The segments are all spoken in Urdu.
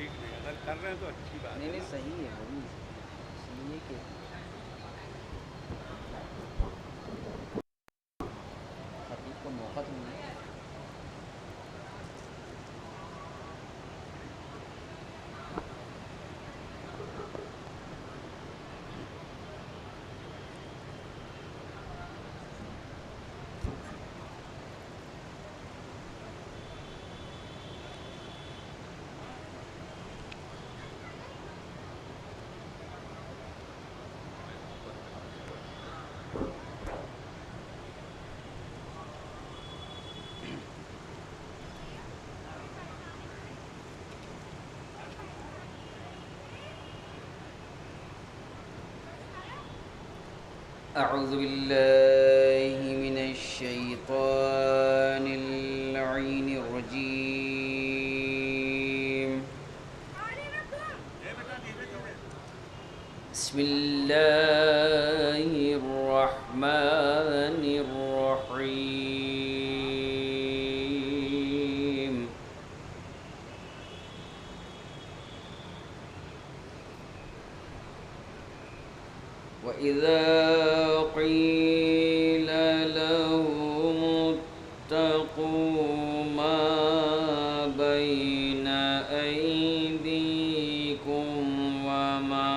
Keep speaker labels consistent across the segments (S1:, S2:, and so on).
S1: ٹھیک نہیں، اگر کر رہے ہیں تو اچھی بات ہے
S2: نہیں
S1: نا۔
S2: صحیح ہے وہی، اس لیے کہ خطیب کو موقع تو ملا۔ اعوذ باللہ من الشیطان اللعین الرجیم، بسم اللہ الرحمن الرحیم۔ وَإِذَا قِيلَ لَهُمُ اتَّقُوا مَا بَيْنَ أَيْدِيكُمْ وَمَا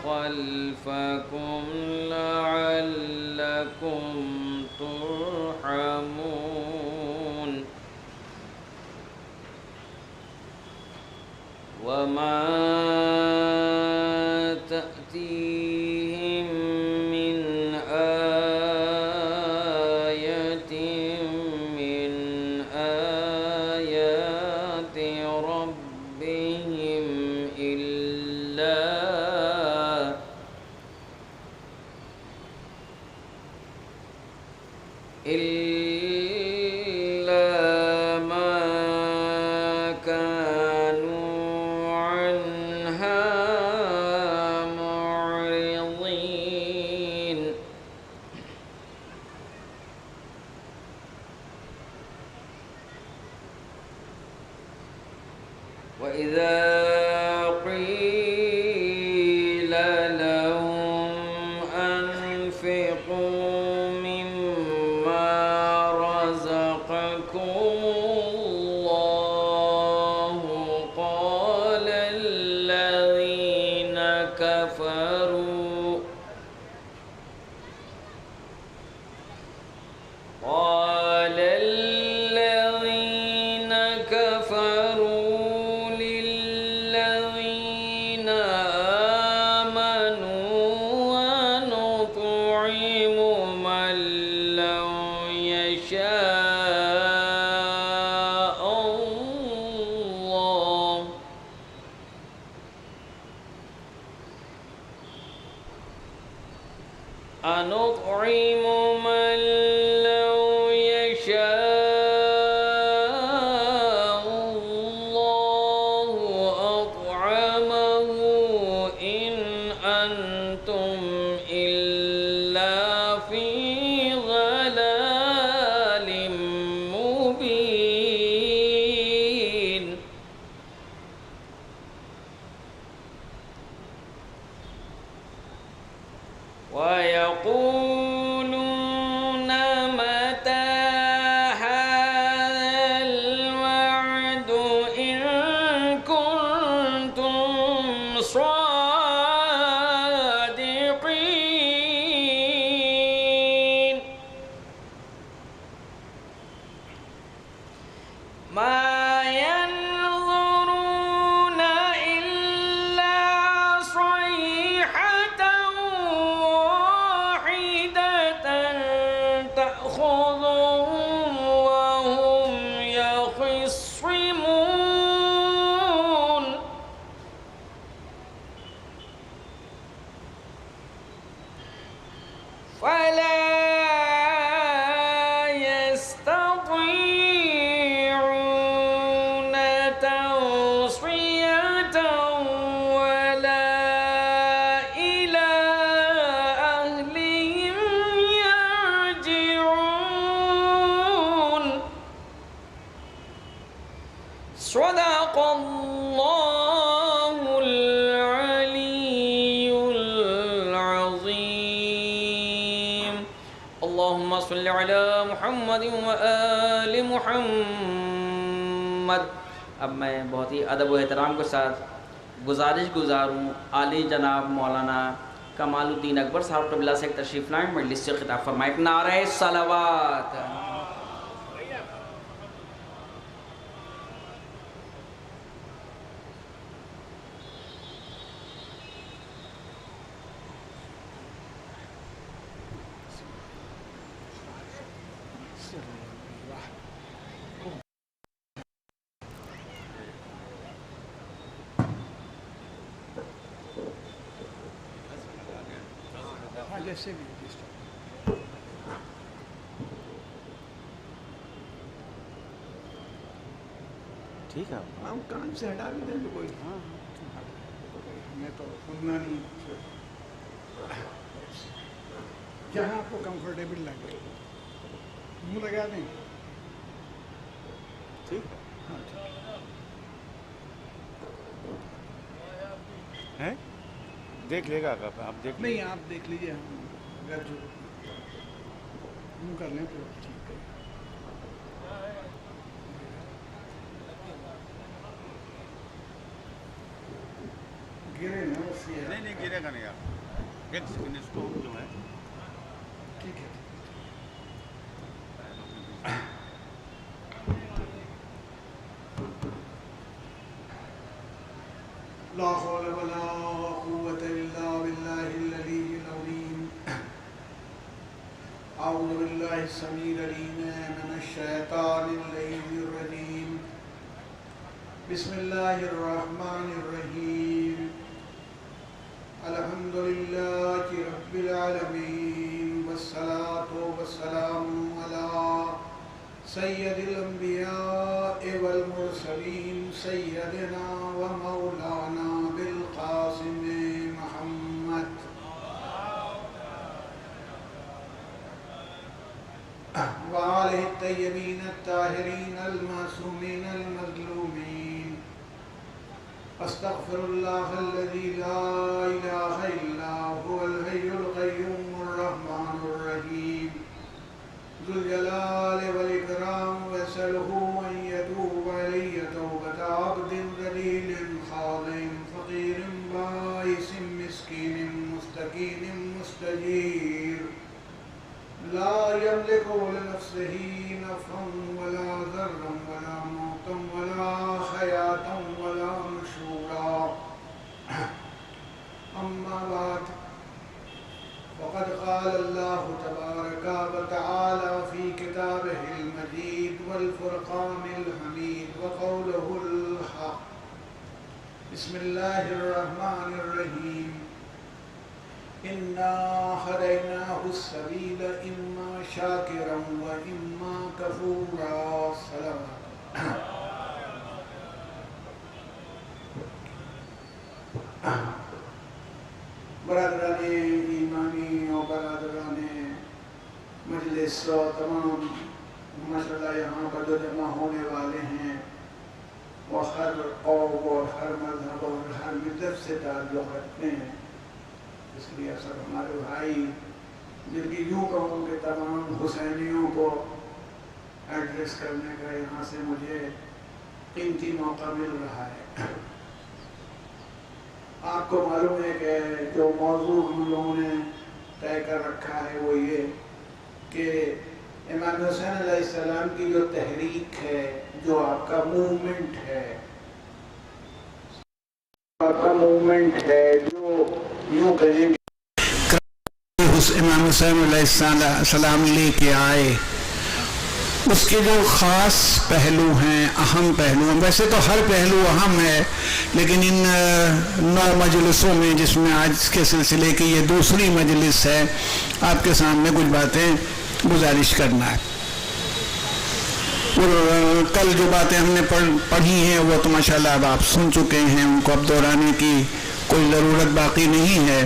S2: خَلْفَكُمْ لَعَلَّكُمْ تُرْحَمُونَ وَمَا تَأْتِيهِمْ مِنْ آيَةٍ مِنْ آيَاتِ رَبِّهِمْ إِلَّا مَا كَانُوا عَنْهَا مُعْرِضِينَ۔ وَإِذَا قِيلَ لَهُمْ أَنفِقُوا مِمَّا رَزَقَكُمُ اللَّهُ قَالَ الَّذِينَ كفروا للذين آمنوا أنطعم من لو يشاء الله أنطعم من لو يشاء الله أطعمه إن أنتم إلا في ضلال مبين۔ وَيَقُولُونَ مَتَى هَذَا الْوَعْدُ إِن كُنتُمْ صَادِقِينَ۔ مَا يَنظُرُونَ إِلَّا صَيْحَةً واحدة تأخذهم وهم يخصمون، فلا يستطيعون توصية ولا إلى أهلهم يرجعون۔ صدق اللہ محمد وآل محمد۔ اب میں بہت ہی ادب و احترام کے ساتھ گزاروں عالی جناب مولانا کمال الدین اکبر صاحب قبلہ سے تشریف لائیں، مجلس سے خطاب فرمائیں۔ نعرہ صلوات۔
S3: جیسے بھی
S1: ٹھیک ہے،
S3: ہم کان سے ہٹا بھی دیں تو کوئی ہمیں تو سننا نہیں، جہاں آپ کو کمفرٹیبل لگے منہ لگا دیں۔
S1: ٹھیک
S3: ہاں ٹھیک
S1: ہے، دیکھ لے گا آپ دیکھ
S3: نہیں، آپ دیکھ لیجیے، ہم اگر جو منہ کر لیں تو ٹھیک ہے۔ گرے نا بس یہ ہے۔
S1: نہیں گرے گا نہیں آپ، ایک سیکنڈ اس کو جو ہے
S3: ٹھیک ہے۔ لا حول ولا قوة إلا بالله العلي العظيم۔ أعوذ بالله السميع العليم من الشيطان اللعين الرجيم۔ بسم الله الرحمن الرحيم۔ الحمد لله رب العالمين، والصلاة والسلام على سید الانبیاء والمرسلین سیدنا و مولانا بالقاسم محمد وآلہ الطیبین الطاہرین المعصومین المظلومین۔ استغفر اللہ الذی لا الہ الا هو الحی القیوم الرحمن الرحیم ذو الجلال والإكرام، وأسأله أن يتوب علي توبة عبد ذليل خاضع فقير بائس مسكين مستكين مستجير، لا يملك لنفسه نفعا ولا ضرا ولا موتا ولا حياة ولا نشورا، أما بعد، وقد قال الله تبارك وتعالى في كتابه المجيد والفرقان الحميد وقوله الحق، بسم الله الرحمن الرحيم، إنا هديناه السبيل إما شاكرا وإما كفورا۔ صلوات برادران ایمانی اور برادران مجلس اور تمام ماشاءاللہ یہاں پر جو جمع ہونے والے ہیں وہ ہر قوم اور ہر مذہب اور ہر ملت سے تعلق رکھتے ہیں، اس لیے سب ہمارے بھائی جن کی یوں کہوں کہ تمام حسینیوں کو ایڈریس کرنے کا یہاں سے مجھے قیمتی موقع مل رہا ہے۔ آپ کو معلوم ہے کہ جو موضوع ہم لوگوں نے طے کر رکھا ہے وہ یہ کہ امام حسین علیہ السلام کی جو تحریک ہے، جو آپ کا موومنٹ ہے، جو یوں کہیں امام حسین علیہ السلام لے کے آئے، اس کے جو خاص پہلو ہیں، اہم پہلو ہیں، ویسے تو ہر پہلو اہم ہے، لیکن ان 9 مجلسوں میں جس میں آج کے سلسلے کی یہ دوسری مجلس ہے، آپ کے سامنے کچھ باتیں گزارش کرنا ہے۔ کل جو باتیں ہم نے پڑھی ہیں وہ تو ماشاءاللہ اب آپ سن چکے ہیں، ان کو اب دہرانے کی کوئی ضرورت باقی نہیں ہے۔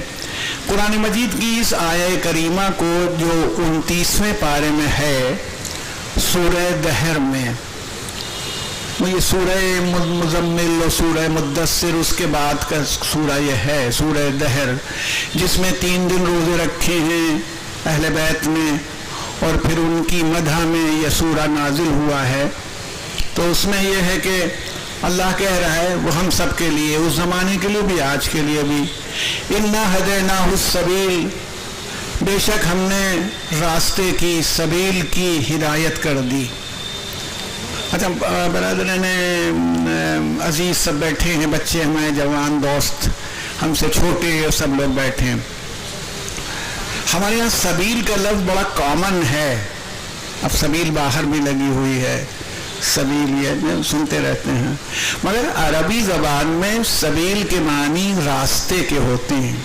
S3: قرآن مجید کی اس آیہ کریمہ کو جو 29ویں پارے میں ہے، سورہ دہر میں، یہ سورہ مزمل اور سورہ مدثر اس کے بعد کا سورہ یہ ہے، سورہ دہر، جس میں 3 دن روزے رکھے ہیں اہل بیت نے، اور پھر ان کی مدح میں یہ سورہ نازل ہوا ہے، تو اس میں یہ ہے کہ اللہ کہہ رہا ہے وہ ہم سب کے لیے، اس زمانے کے لیے بھی آج کے لیے بھی، اِنَّا هَدَيْنَاهُ السَّبِيلَ، بے شک ہم نے راستے کی، سبیل کی ہدایت کر دی۔ اچھا برادران عزیز سب بیٹھے ہیں، بچے ہمارے جوان دوست، ہم سے چھوٹے سب لوگ بیٹھے ہیں۔ ہمارے یہاں سبیل کا لفظ بڑا کامن ہے، اب سبیل باہر بھی لگی ہوئی ہے، سبیل یہ سنتے رہتے ہیں، مگر عربی زبان میں سبیل کے معنی راستے کے ہوتے ہیں۔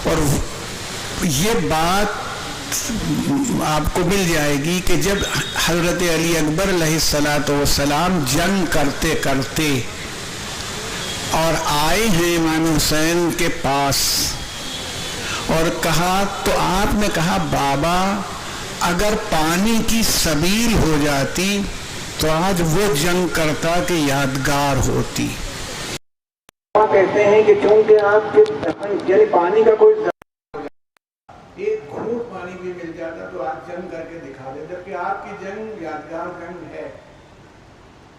S3: اور یہ بات آپ کو مل جائے گی کہ جب حضرت علی اکبر علیہ السلام جنگ کرتے کرتے اور آئے ہیں امام حسین کے پاس اور کہا، تو آپ نے کہا بابا اگر پانی کی سبیل ہو جاتی تو آج وہ جنگ کرتا کہ یادگار ہوتی۔
S4: کہتے ہیں کہ چونکہ آپ کے یعنی پانی کا کوئی
S3: ایک گھونٹ پانی بھی مل جاتا تو آپ جنگ کر کے دکھا دیں، جبکہ آپ کی جنگ یادگار جنگ ہے۔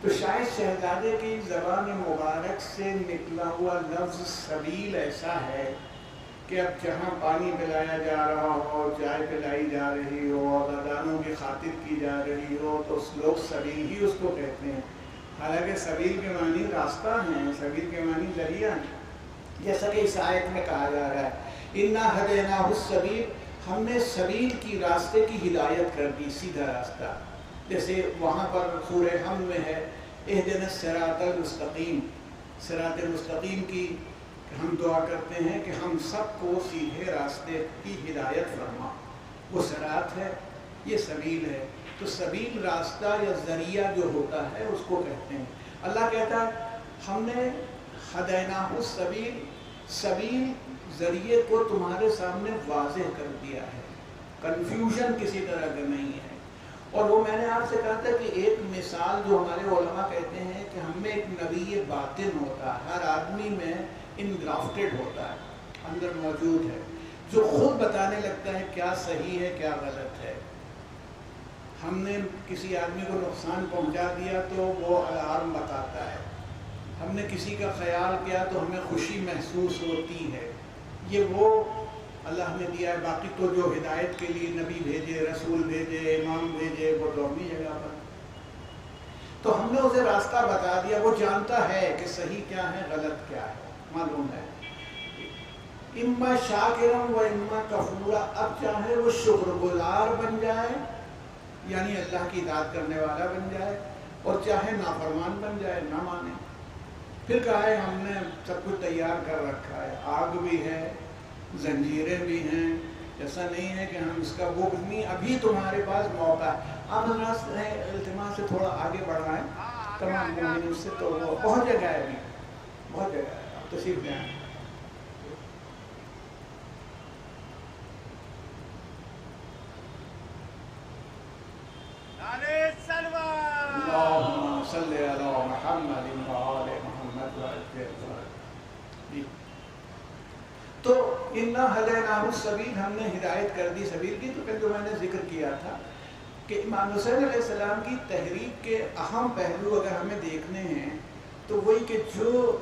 S3: تو شاید شہزادے کی زبان مبارک سے نکلا ہوا لفظ سبیل ایسا ہے کہ اب جہاں پانی پلایا جا رہا ہو، چائے پلائی جا رہی ہو، اور اذانوں کی خاطر کی جا رہی ہو، تو لوگ سبیل ہی اس کو کہتے ہیں، حالانکہ سبیل کے معنی راستہ ہیں، سبیل کے معنی ذریعہ ہیں، جیسا کہ اس آیت میں کہا جا رہا ہے اِنَّا هَدَيْنَاهُ السَّبِيلَ، ہم نے سبیل کی، راستے کی ہدایت کر دی، سیدھا راستہ۔ جیسے وہاں پر سورہ حمد میں ہے اهْدِنَا الصِّرَاطَ الْمُسْتَقِيمَ، صراط مستقیم کی ہم دعا کرتے ہیں کہ ہم سب کو سیدھے راستے کی ہدایت فرما۔ وہ صراط ہے، یہ سبیل ہے، تو سبیل راستہ یا ذریعہ جو ہوتا ہے اس کو کہتے ہیں۔ اللہ کہتا ہے ہم نے ہدیناہ السبیل، سبیل ذریعے کو تمہارے سامنے واضح کر دیا ہے، کنفیوژن کسی طرح کا نہیں ہے۔ اور وہ میں نے آپ سے کہا تھا کہ ایک مثال جو ہمارے علماء کہتے ہیں کہ ہم میں ایک نبی باطن ہوتا ہے، ہر آدمی میں انگرافٹڈ ہوتا ہے، اندر موجود ہے، جو خود بتانے لگتا ہے کیا صحیح ہے کیا غلط ہے۔ ہم نے کسی آدمی کو نقصان پہنچا دیا تو وہ الارم بتاتا ہے، ہم نے کسی کا خیال کیا تو ہمیں خوشی محسوس ہوتی ہے۔ یہ وہ اللہ نے دیا ہے، باقی تو جو ہدایت کے لیے نبی بھیجے، رسول بھیجے، امام بھیجے، وہ تو اپنی جگہ پر، تو ہم نے اسے راستہ بتا دیا، وہ جانتا ہے کہ صحیح کیا ہے غلط کیا ہے، معلوم ہے۔ اما شاکرم و اما کفورا، اب چاہے وہ شکر گزار بن جائے یعنی اللہ کی اطاعت کرنے والا بن جائے، اور چاہے نافرمان بن جائے، نہ مانے۔ پھر کہا ہے ہم نے سب کچھ تیار کر رکھا ہے، آگ بھی ہے، زنجیریں بھی ہیں، ایسا نہیں ہے کہ ہم اس کا بغض نہیں، ابھی تمہارے پاس موقع ہے۔ آپ حضرات التماس سے تھوڑا آگے بڑھائیں تمام مومنین سے، تو وہ بہت جگہ ہے، ابھی بہت جگہ ہے، آپ تشریف لے آئیں۔ اللہم صلی علی محمد وآل محمد وآل۔ تو اِنَّا هَدَيْنَاهُ السَّبِيلَ، ہم نے ہدایت کر دی سبیل کی۔ تو پھر جو میں نے ذکر کیا تھا کہ امام حسین علیہ السلام کی تحریک کے اہم پہلو اگر ہمیں دیکھنے ہیں تو وہی کہ جو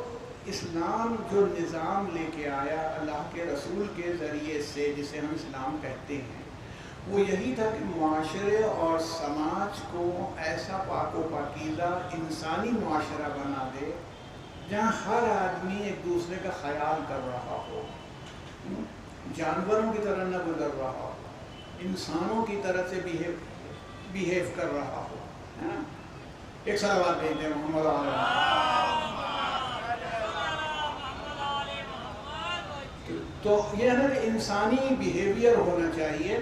S3: اسلام جو نظام لے کے آیا اللہ کے رسول کے ذریعے سے، جسے ہم اسلام کہتے ہیں، وہ یہی تھا کہ معاشرے اور سماج کو ایسا پاک و پاکیزہ انسانی معاشرہ بنا دے جہاں ہر آدمی ایک دوسرے کا خیال کر رہا ہو، جانوروں کی طرح نہ گزر رہا ہو، انسانوں کی طرح سے بیہیو کر رہا ہو۔ ایک صلوات بھیج دیں محمد تو یہ ہے کہ انسانی بیہیویئر ہونا چاہیے۔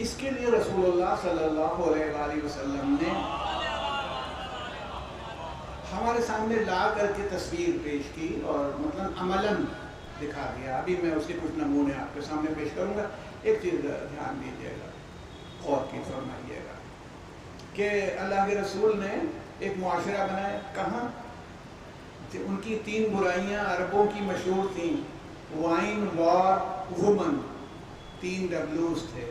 S3: اس کے لیے رسول اللہ صلی اللہ علیہ وآلہ وسلم نے ہمارے سامنے لا کر کے تصویر پیش کی اور مطلب عملاً دکھا دیا۔ ابھی میں اس کے کچھ نمونے آپ کے سامنے پیش کروں گا۔ ایک چیز دھیان دیجیے گا، غور کی فرمائیے گا کہ اللہ کے رسول نے ایک معاشرہ بنایا، کہاں؟ ان کی 3 برائیاں عربوں کی مشہور تھیں، وائن، وار، وومن، 3 ڈبلوز تھے،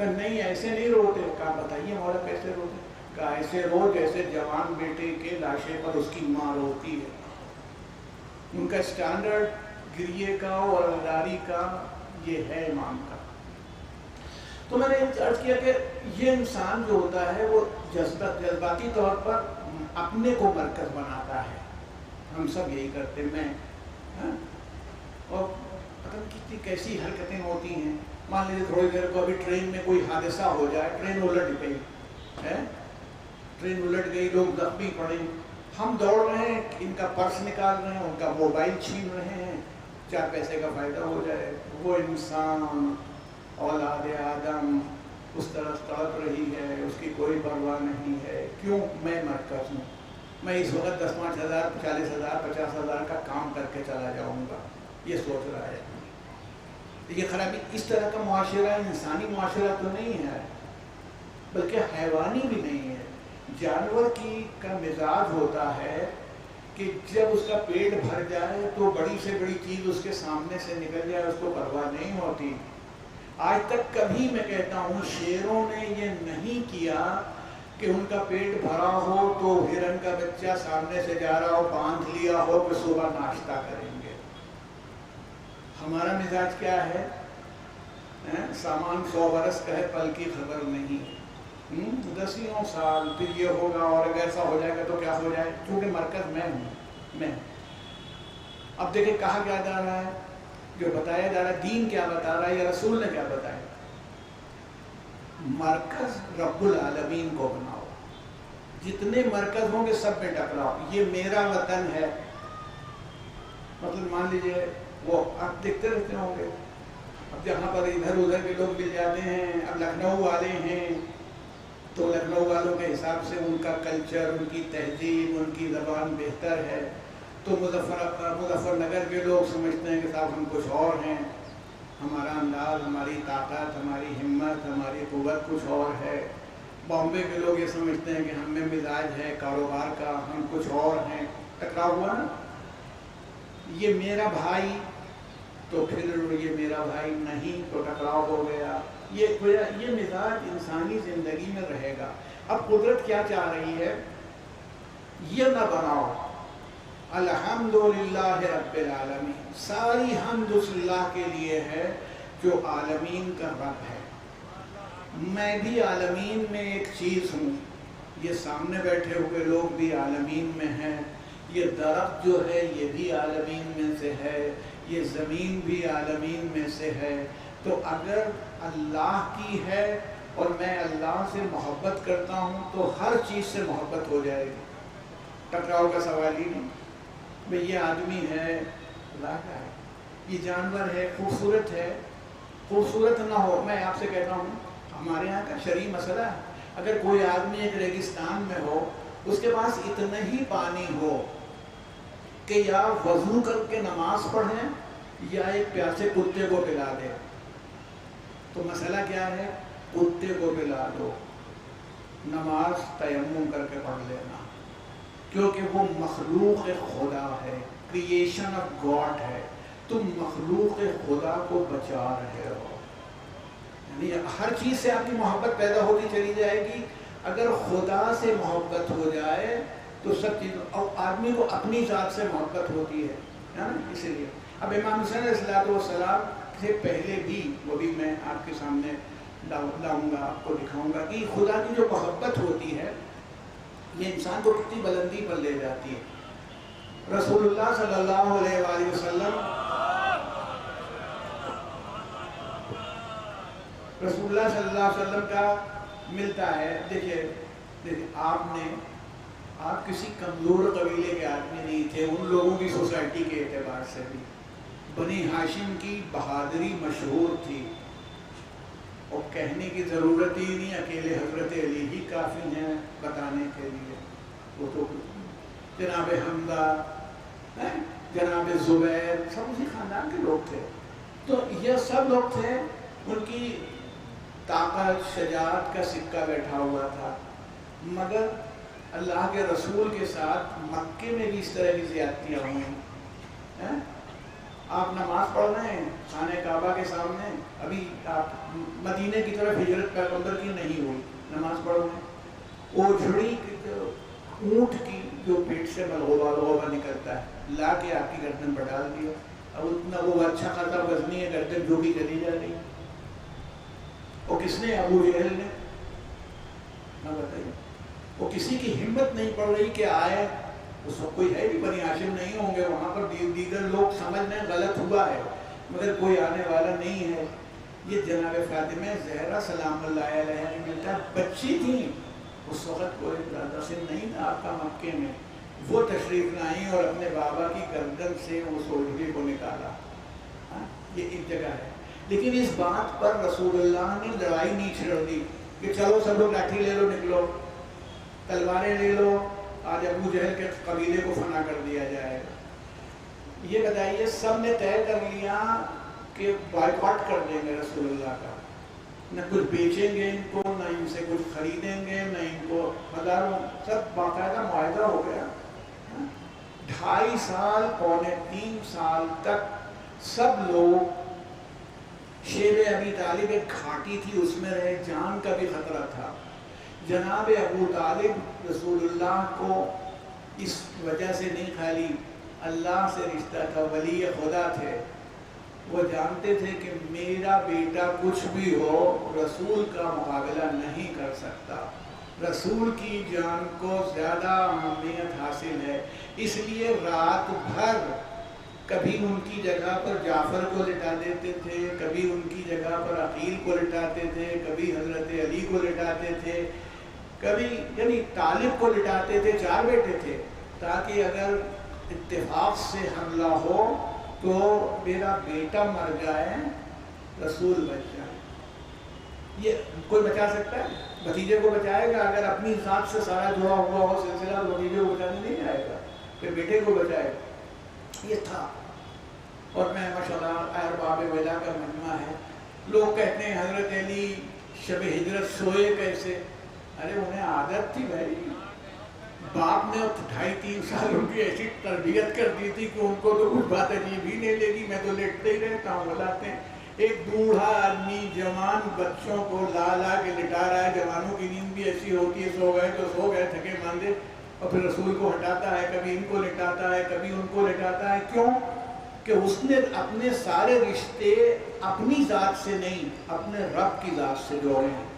S3: کہا نہیں ایسے نہیں روتے. کہا بتائیے مولا کیسے روتے؟ کہا ایسے رو جیسے جوان بیٹے کے لاشے پر اس کی ماں روتی ہے. ان کا اسٹینڈرڈ گریے کا اور اداری کا یہ ہے امام کا. تو میں نے عرض کیا کہ یہ انسان جو ہوتا ہے وہ جذباتی طور پر اپنے کو مرکز بناتا ہے. ہم سب یہی کرتے میں اور پتہ نہیں کتنی کیسی حرکتیں ہوتی ہیں. مان لیجیے تھوڑی دیر کو ابھی ٹرین میں کوئی حادثہ ہو جائے, ٹرین الٹ گئی ہے, ٹرین الٹ گئی, لوگ زخمی پڑے, ہم دوڑ رہے ہیں, ان کا پرس نکال رہے ہیں, ان کا موبائل چھین رہے ہیں, 4 پیسے کا فائدہ ہو جائے. وہ انسان اولاد آدم اس طرح تڑپ رہی ہے, اس کی کوئی پرواہ نہیں ہے. کیوں؟ میں مرکز ہوں, میں اس وقت 10-5 ہزار 40,000 50,000 کا کام کر کے چلا جاؤں گا, یہ سوچ رہا ہے. یہ خرابی اس طرح کا معاشرہ انسانی معاشرہ تو نہیں ہے, بلکہ حیوانی بھی نہیں ہے. جانور کا مزاج ہوتا ہے کہ جب اس کا پیٹ بھر جائے تو بڑی سے بڑی چیز اس کے سامنے سے نکل جائے, اس کو پرواہ نہیں ہوتی. آج تک کبھی میں کہتا ہوں شیروں نے یہ نہیں کیا کہ ان کا پیٹ بھرا ہو تو ہرن کا بچہ سامنے سے جا رہا ہو, باندھ لیا ہو کہ صبح ناشتہ کریں گے. ہمارا مزاج کیا ہے؟ سامان 100 برس کا ہے, پل کی خبر نہیں. 10 سال پھر یہ ہوگا, اور اگر ایسا ہو جائے گا تو کیا ہو جائے, کیونکہ مرکز میں ہوں. میں اب دیکھیں کہا کیا جا رہا ہے, جو بتایا جا رہا ہے, دین کیا بتا رہا ہے یا رسول نے کیا بتایا؟ مرکز رب العالمین کو بناؤ. جتنے مرکز ہوں گے سب میں ٹکراؤ. یہ میرا وطن ہے, مطلب مان لیجئے وہ آپ دیکھتے رہتے ہوں گے, اب جہاں پر ادھر ادھر کے لوگ مل جاتے ہیں. اب لکھنؤ والے ہیں تو لکھنؤ والوں کے حساب سے ان کا کلچر, ان کی تہذیب, ان کی زبان بہتر ہے. تو مظفر نگر کے لوگ سمجھتے ہیں کہ صاحب ہم کچھ اور ہیں, ہمارا انداز, ہماری طاقت, ہماری ہمت, ہماری قوت کچھ اور ہے. بامبے کے لوگ یہ سمجھتے ہیں کہ ہم میں مزاج ہے کاروبار کا, ہم کچھ اور ہیں. ٹکراؤ ہوا نا. یہ میرا بھائی تو پھر یہ میرا بھائی نہیں تو ٹکراؤ ہو گیا. یہ مزاج انسانی زندگی میں رہے گا. اب قدرت کیا چاہ رہی ہے؟ یہ نہ بناؤ الحمدللہ رب العالمین, ساری حمد اس اللہ کے لیے ہے جو عالمین کا رب ہے. میں بھی عالمین میں ایک چیز ہوں, یہ سامنے بیٹھے ہوئے لوگ بھی عالمین میں ہیں, یہ درخت جو ہے یہ بھی عالمین میں سے ہے, یہ زمین بھی عالمین میں سے ہے. تو اگر اللہ کی ہے اور میں اللہ سے محبت کرتا ہوں تو ہر چیز سے محبت ہو جائے گی. ٹکراؤ کا سوال ہی نہیں. بھئی یہ آدمی ہے اللہ کا ہے, یہ جانور ہے خوبصورت ہے, خوبصورت نہ ہو. میں آپ سے کہتا ہوں ہمارے یہاں کا شرعی مسئلہ ہے, اگر کوئی آدمی ایک ریگستان میں ہو, اس کے پاس اتنا ہی پانی ہو کہ یا وضو کر کے نماز پڑھیں یا ایک پیاسے کتے کو پلا دے, تو مسئلہ کیا ہے؟ کتے کو پلا دو, نماز تیمم کر کے پڑھ لینا, کیونکہ وہ مخلوق خدا ہے, کریشن آف گاڈ ہے. تم مخلوق خدا کو بچا رہے ہو. یعنی ہر چیز سے آپ کی محبت پیدا ہوتی چلی جائے گی. اگر خدا سے محبت ہو جائے تو سب چیز, اور آدمی کو اپنی ذات سے محبت ہوتی ہے نا. اسی لیے اب امام حسین علیہ السلام سے پہلے بھی, وہ بھی میں آپ کے سامنے لاؤں گا, آپ کو دکھاؤں گا کہ خدا کی جو محبت ہوتی ہے یہ انسان کو کتنی بلندی پر لے جاتی ہے. رسول اللہ صلی اللہ علیہ وآلہ وسلم, رسول اللہ صلی اللہ علیہ وسلم کا ملتا ہے. دیکھیے آپ کسی کمزور قبیلے کے آدمی نہیں تھے, ان لوگوں کی سوسائٹی کے اعتبار سے بھی بنی ہاشم کی بہادری مشہور تھی, اور کہنے کی ضرورت ہی نہیں, اکیلے حضرت علی ہی کافی ہیں بتانے کے لیے. وہ تو جناب حمزہ, جناب زبیر, سب اسی خاندان کے لوگ تھے. تو یہ سب لوگ تھے, ان کی طاقت شجاعت کا سکہ بیٹھا ہوا تھا. مگر اللہ کے رسول کے ساتھ مکے میں بھی اس طرح کی زیادتیاں ہوئیں. آپ نماز پڑھ رہے ہیں خانہ کعبہ کے سامنے، ابھی آپ مدینے کی طرف ہجرت پیغمبر کی نہیں ہوئی، نماز پڑھ رہے ہیں، اوجھڑی اونٹ کی جو پیٹ سے ملغوبہ نکلتا ہے لا کے آپ کی گردن پر ڈال دیا، اب اتنا وہ اچھا خاصا وزنی ہے، گردن جھوکی چلی جا رہی ہے، اور کس نے؟ ابو جہل نے۔ نہ بتائیے، وہ کسی کی ہمت نہیں پڑ رہی کہ آئے، اس وقت کوئی ہے بھی بنی ہاشم نہیں ہوں گے وہاں پر، دیگر لوگ سمجھنے غلط ہوا ہے مگر کوئی آنے والا نہیں ہے۔ یہ جناب فاطمہ زہرا سلام اللہ علیہ نے ملتا بچی تھیں، اس وقت کوئی زیادہ سے نہیں تھا آپ کا مکے میں، وہ تشریف لائیں اور اپنے بابا کی گردن سے اس اوجھڑی کو نکالا۔ یہ ایک جگہ ہے، لیکن اس بات پر رسول اللہ نے لڑائی نہیں چھڑ دی کہ چلو سب لوگ لاٹھی لے لو، نکلو تلواریں لے لو، آج ابو جہل کے قبیلے کو فنا کر دیا جائے گا۔ یہ بتائیے سب نے طے کر لیا کہ بائیکاٹ کر دیں گے رسول اللہ کا، نہ کچھ بیچیں گے ان کو، نہ ان سے کچھ خریدیں گے، نہ ان کو ہزاروں، سب باقاعدہ معاہدہ ہو گیا۔ 2.5 سال پونے 3 سال تک سب لوگ، شیب ابی طالب ایک گھاٹی تھی اس میں رہے، جان کا بھی خطرہ تھا۔ جناب ابو طالب رسول اللہ کو اس وجہ سے نہیں، خالی اللہ سے رشتہ تھا، ولی خدا تھے، وہ جانتے تھے کہ میرا بیٹا کچھ بھی ہو رسول کا مقابلہ نہیں کر سکتا، رسول کی جان کو زیادہ اہمیت حاصل ہے، اس لیے رات بھر کبھی ان کی جگہ پر جعفر کو لٹا دیتے تھے، کبھی ان کی جگہ پر عقیل کو لٹاتے تھے، کبھی حضرت علی کو لٹاتے تھے، کبھی یعنی طالب کو لٹاتے تھے، 4 بیٹے تھے، تاکہ اگر اتفاق سے حملہ ہو تو میرا بیٹا مر جائے، رسول بچ جائے۔ یہ کوئی بچا سکتا ہے؟ بھتیجے کو بچائے گا؟ اگر اپنی ذات سے سارا جڑا ہوا ہو سلسلہ تو بھتیجے کو بچانے نہیں آئے گا، پھر بیٹے کو بچائے گا۔ یہ تھا، اور میں ماشاءاللہ ارباب ولا کا مجمع ہے، لوگ کہتے ہیں حضرت علی شب ہجرت سوئے کیسے؟ ارے انہیں عادت تھی بھائی، باپ نے 2.5-3 سال ان کی ایسی تربیت کر دی تھی کہ ان کو تو کچھ بات عجیب ہی نہیں لگی، میں تو لیٹتے ہی رہتا ہوں۔ بلاتے ہیں ایک بوڑھا آدمی جوان بچوں کو لا لا کے لٹا رہا ہے، جوانوں کی نیند بھی ایسی ہوتی ہے، سو گئے تو سو گئے تھکے ماندے، اور پھر رسول کو ہٹاتا ہے، کبھی ان کو لٹاتا ہے، کبھی ان کو لٹاتا ہے۔ کیوں؟ کہ اس نے اپنے سارے رشتے اپنی ذات سے نہیں، اپنے رب کی ذات سے جوڑے ہیں۔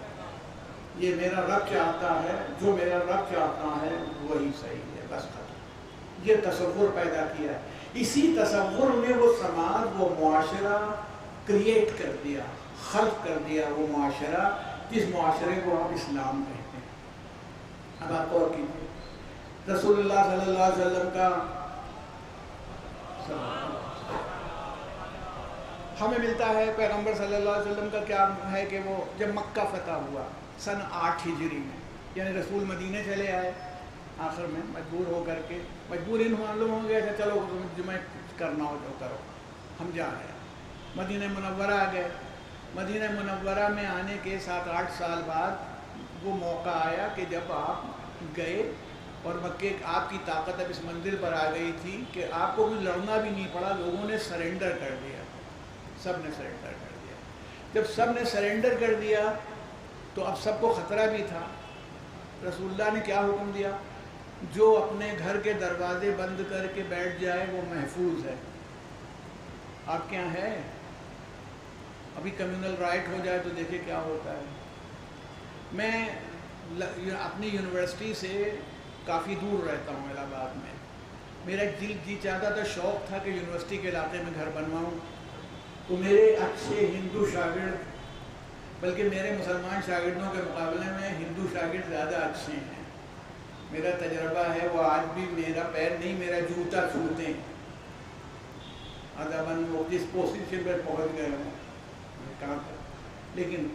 S3: یہ میرا رب چاہتا ہے، جو میرا رب چاہتا ہے وہی صحیح ہے، بس ختم۔ یہ تصور پیدا کیا ہے، اسی تصور نے وہ سماج، وہ معاشرہ کریٹ کر دیا، خلق کر دیا، وہ معاشرہ جس معاشرے کو آپ اسلام کہتے ہیں۔ اب آپ غور کیجیے، رسول اللہ صلی اللہ علیہ وسلم کا ہمیں ملتا ہے پیغمبر صلی اللہ علیہ وسلم کا کیا ہے کہ وہ جب مکہ فتح ہوا سن 8 ہجری میں، یعنی رسول مدینے چلے آئے، آخر میں مجبور ہو کر کے، مجبور ان معلوم ہو گیا کہ چلو جو میں کرنا ہو جو کرو، ہم جا رہے ہیں۔ مدینہ منورہ آ گئے، مدینہ منورہ میں آنے کے 7-8 سال بعد وہ موقع آیا کہ جب آپ گئے اور مکے آپ کی طاقت اب اس منزل پر آ گئی تھی کہ آپ کو بھی لڑنا بھی نہیں پڑا، لوگوں نے سرنڈر کر دیا، سب نے سرنڈر کر دیا۔ جب سب نے سرنڈر کر دیا تو اب سب کو خطرہ بھی تھا۔ رسول اللہ نے کیا حکم دیا؟ جو اپنے گھر کے دروازے بند کر کے بیٹھ جائے وہ محفوظ ہے۔ آپ کیا ہے؟ ابھی کمیونل رائٹ ہو جائے تو دیکھیں کیا ہوتا ہے۔ میں اپنی یونیورسٹی سے کافی دور رہتا ہوں، الہ آباد میں۔ میرا جی چاہتا تھا، شوق تھا کہ یونیورسٹی کے علاقے میں گھر بنواؤں، تو میرے اچھے ہندو شاگرد، بلکہ میرے مسلمان شاگردوں کے مقابلے میں ہندو شاگرد زیادہ اچھے ہیں۔ میرا تجربہ ہے، وہ آج بھی میرا پیر نہیں میرا جوتا چھوتے ہیں، ادباً وہ جس پوزیشن پر پہنچ گئے ہوں کہاں پر۔ لیکن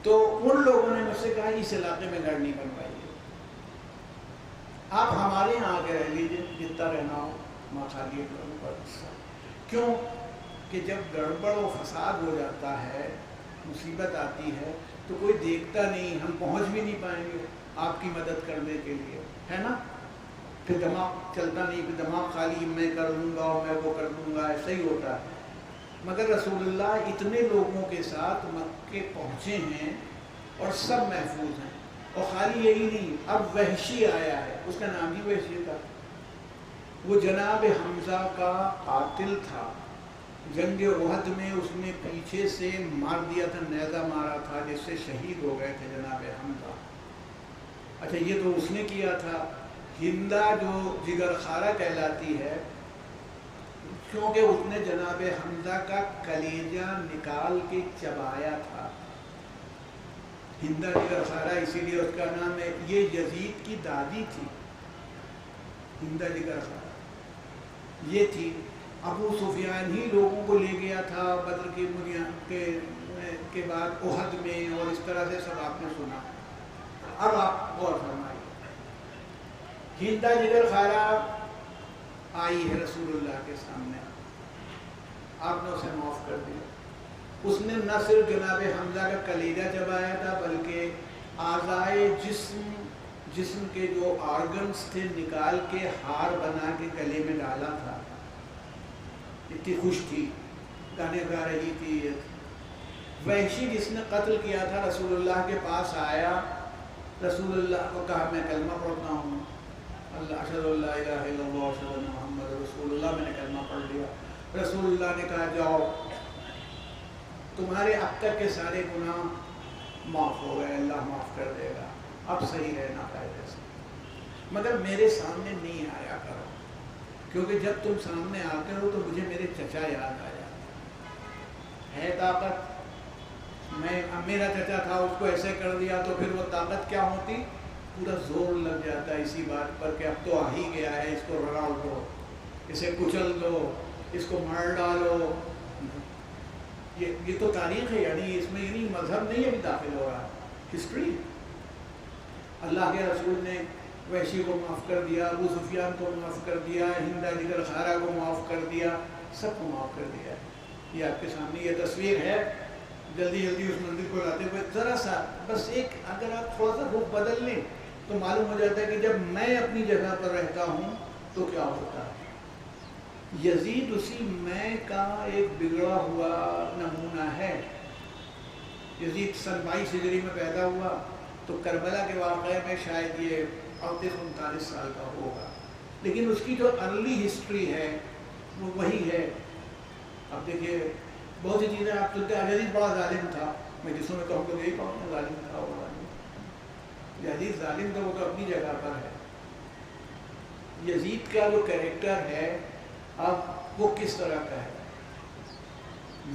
S3: تو ان لوگوں نے مجھ سے کہا اس علاقے میں گھر نہیں بنوائیے، آپ ہمارے یہاں آ کے رہ لیجیے، جتنا رہنا ہو ماں خالی پر۔ کیوں کہ جب گڑبڑ و فساد ہو جاتا ہے، مصیبت آتی ہے تو کوئی دیکھتا نہیں، ہم پہنچ بھی نہیں پائیں گے آپ کی مدد کرنے کے لیے، ہے نا؟ پھر دماغ چلتا نہیں، پھر دماغ خالی میں کر لوں گا اور میں وہ کر دوں گا، ایسا ہی ہوتا ہے۔ مگر رسول اللہ اتنے لوگوں کے ساتھ مکے پہنچے ہیں اور سب محفوظ ہیں، اور خالی یہی نہیں، اب وحشی آیا ہے، اس کا نام ہی وحشی تھا، وہ جناب حمزہ کا قاتل تھا، جنگ احد میں اس نے پیچھے سے مار دیا تھا، نیزہ مارا تھا جس سے شہید ہو گئے تھے جناب حمزہ۔ اچھا یہ تو اس نے کیا تھا۔ ہندہ جو جگر خارہ کہلاتی ہے، کیونکہ اس نے جناب حمزہ کا کلیجہ نکال کے چبایا تھا، ہندہ جگر خارہ اسی لیے اس کا نام ہے۔ یہ یزید کی دادی تھی ہندہ جگر خارہ، یہ تھی۔ ابو سفیان ہی لوگوں کو لے گیا تھا بدر کی بنیاد کے بعد احد میں، اور اس طرح سے سب آپ نے سنا۔ اب آپ غور فرمائیے، ہندہ جگر خارہ آئی ہے رسول اللہ کے سامنے، آپ نے اسے معاف کر دیا۔ اس نے نہ صرف جناب حمزہ کا کلیجہ چبایا تھا بلکہ اعضائے جسم کے جو آرگنز تھے نکال کے ہار بنا کے گلے میں ڈالا تھا۔ اتنی خوش تھی، گانے گا رہی تھی۔ وحشی جس نے قتل کیا تھا رسول اللہ کے پاس آیا، رسول اللہ کو کہا میں کلمہ پڑھتا ہوں، اللہ اشہد اللہ الہ الا اللہ اشہد ان محمد رسول اللہ، میں نے کلمہ پڑھ لیا۔ رسول اللہ نے کہا جاؤ تمہارے اب تک کے سارے گناہ معاف ہو گئے، اللہ معاف کر دے گا، اب صحیح رہنا قاعدے سے، مگر میرے سامنے نہیں آیا کرو، کیونکہ جب تم سامنے آتے ہو تو مجھے میرے چچا یاد آ جاتا ہے طاقت۔ میرا چچا تھا، اس کو ایسے کر دیا تو پھر وہ طاقت کیا ہوتی، پورا زور لگ جاتا ہے اسی بات پر کہ اب تو آ ہی گیا ہے، اس کو رگڑ دو، اسے کچل دو، اس کو مار ڈالو۔ یہ تو تاریخ ہے، یعنی اس میں یعنی مذہب نہیں ابھی داخل ہو رہا، ہسٹری۔ اللہ کے رسول نے وحشی کو معاف کر دیا، ابو سفیان کو معاف کر دیا، ہندہ جگر خارہ کو معاف کر دیا، سب کو معاف کر دیا۔ یہ آپ کے سامنے یہ تصویر ہے، جلدی جلدی اس مندر کو لاتے ہوئے ذرا سا بس ایک اگر آپ تھوڑا سا رخ بدل لیں تو معلوم ہو جاتا ہے کہ جب میں اپنی جگہ پر رہتا ہوں تو کیا ہوتا ہے۔ یزید اسی میں کا ایک بگڑا ہوا نمونہ ہے۔ یزید سن 22 ہجری میں پیدا ہوا تو کربلا کے واقعے میں شاید یہ 38-39 سال کا ہوگا، لیکن اس کی جو ارلی ہسٹری ہے وہ وہی ہے۔ اب دیکھیے بہت سی چیزیں آپ سنتے ہیں، یزید بڑا ظالم تھا، میں جسوں میں کہوں تو یہی کہوں گا ظالم تھا، وہ یزید ظالم تھا، وہ تو اپنی جگہ پر ہے۔ یزید کا جو کریکٹر ہے اب وہ کس طرح کا ہے،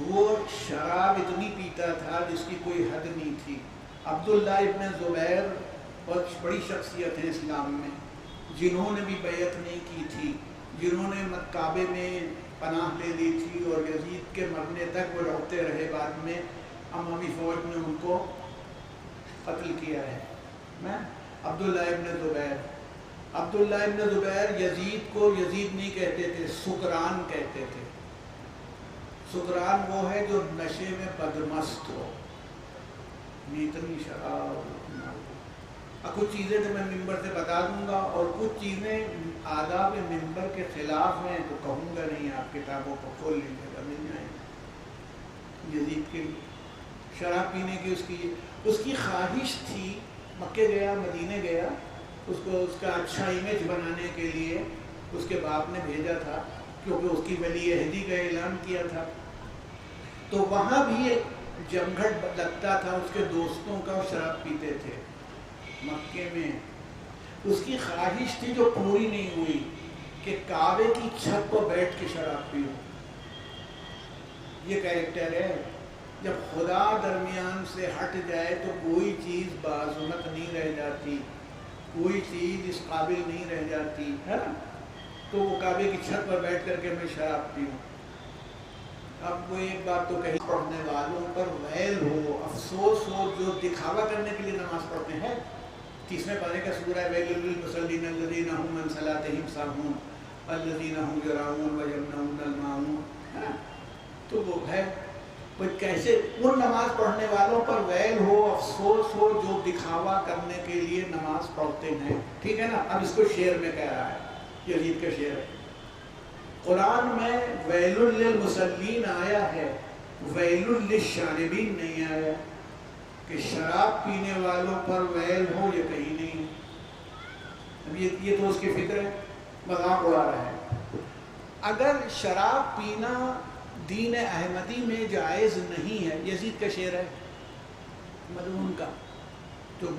S3: وہ شراب اتنی پیتا تھا جس کی کوئی حد نہیں تھی۔ عبداللہ ابن زبیر بہت بڑی شخصیت ہے اسلام میں، جنہوں نے بھی بیعت نہیں کی تھی، جنہوں نے کعبے میں پناہ لے لی تھی، اور یزید کے مرنے تک وہ لڑتے رہے، بعد میں اموی فوج نے ان کو قتل کیا ہے۔ میں عبداللہ ابن زبیر یزید کو یزید نہیں کہتے تھے، سکران کہتے تھے۔ سکران وہ ہے جو نشے میں بدمست ہو، اتنی شراب۔ کچھ چیزیں تو میں ممبر سے بتا دوں گا، اور کچھ چیزیں آداب ممبر کے خلاف ہیں تو کہوں گا نہیں، آپ کتابوں کو کھول لیجیے گا، مل جائیں گے۔ یزید کی شراب پینے کی اس کی خواہش تھی، مکے گیا، مدینے گیا، اس کو اس کا اچھا امیج بنانے کے لیے اس کے باپ نے بھیجا تھا، کیونکہ اس کی ولی عہدی کا اعلان کیا تھا، تو وہاں بھی ایک جمگھٹ لگتا تھا اس کے دوستوں کا، شراب پیتے تھے مکے میں۔ اس کی خواہش تھی جو پوری نہیں ہوئی کہ کعبے کی چھت پر بیٹھ کے شراب پیو۔ یہ کریکٹر ہے، جب خدا درمیان سے ہٹ جائے تو کوئی چیز بازمت نہیں رہ جاتی، کوئی چیز اس قابل نہیں رہ جاتی ہے نا۔ تو وہ کعبے کی چھت پر بیٹھ کر کے میں شراب پیوں۔ اب وہ ایک بات تو کہیں، پڑھنے والوں پر ویل ہو، افسوس ہو، جو دکھاوا کرنے کے لیے نماز پڑھتے ہیں۔ 30ویں پارے کا سورہ ہے، ویل للمصلین الذین هم عن صلاتهم ساہون الذین هم یراؤون ویمنعون الماعون، تو وہ ہے کیسے ان نماز پڑھنے والوں پر ویل ہو، افسوس ہو جو دکھاوا کرنے کے لیے نماز پڑھتے ہیں. ٹھیک ہے نا. اب اس کو شعر میں کہہ رہا ہے، یزید کا شعر ہے. قرآن میں ویل للمصلین آیا ہے، ویل للشاربین نہیں آیا. کہ شراب پینے والوں پر ویل ہو یہ کہیں نہیں. اب یہ تو اس کی فکر ہے، مذاق اڑا رہا ہے. اگر شراب پینا دین احمدی میں جائز نہیں ہے، یزید کا شعر ہے مدعون کا جو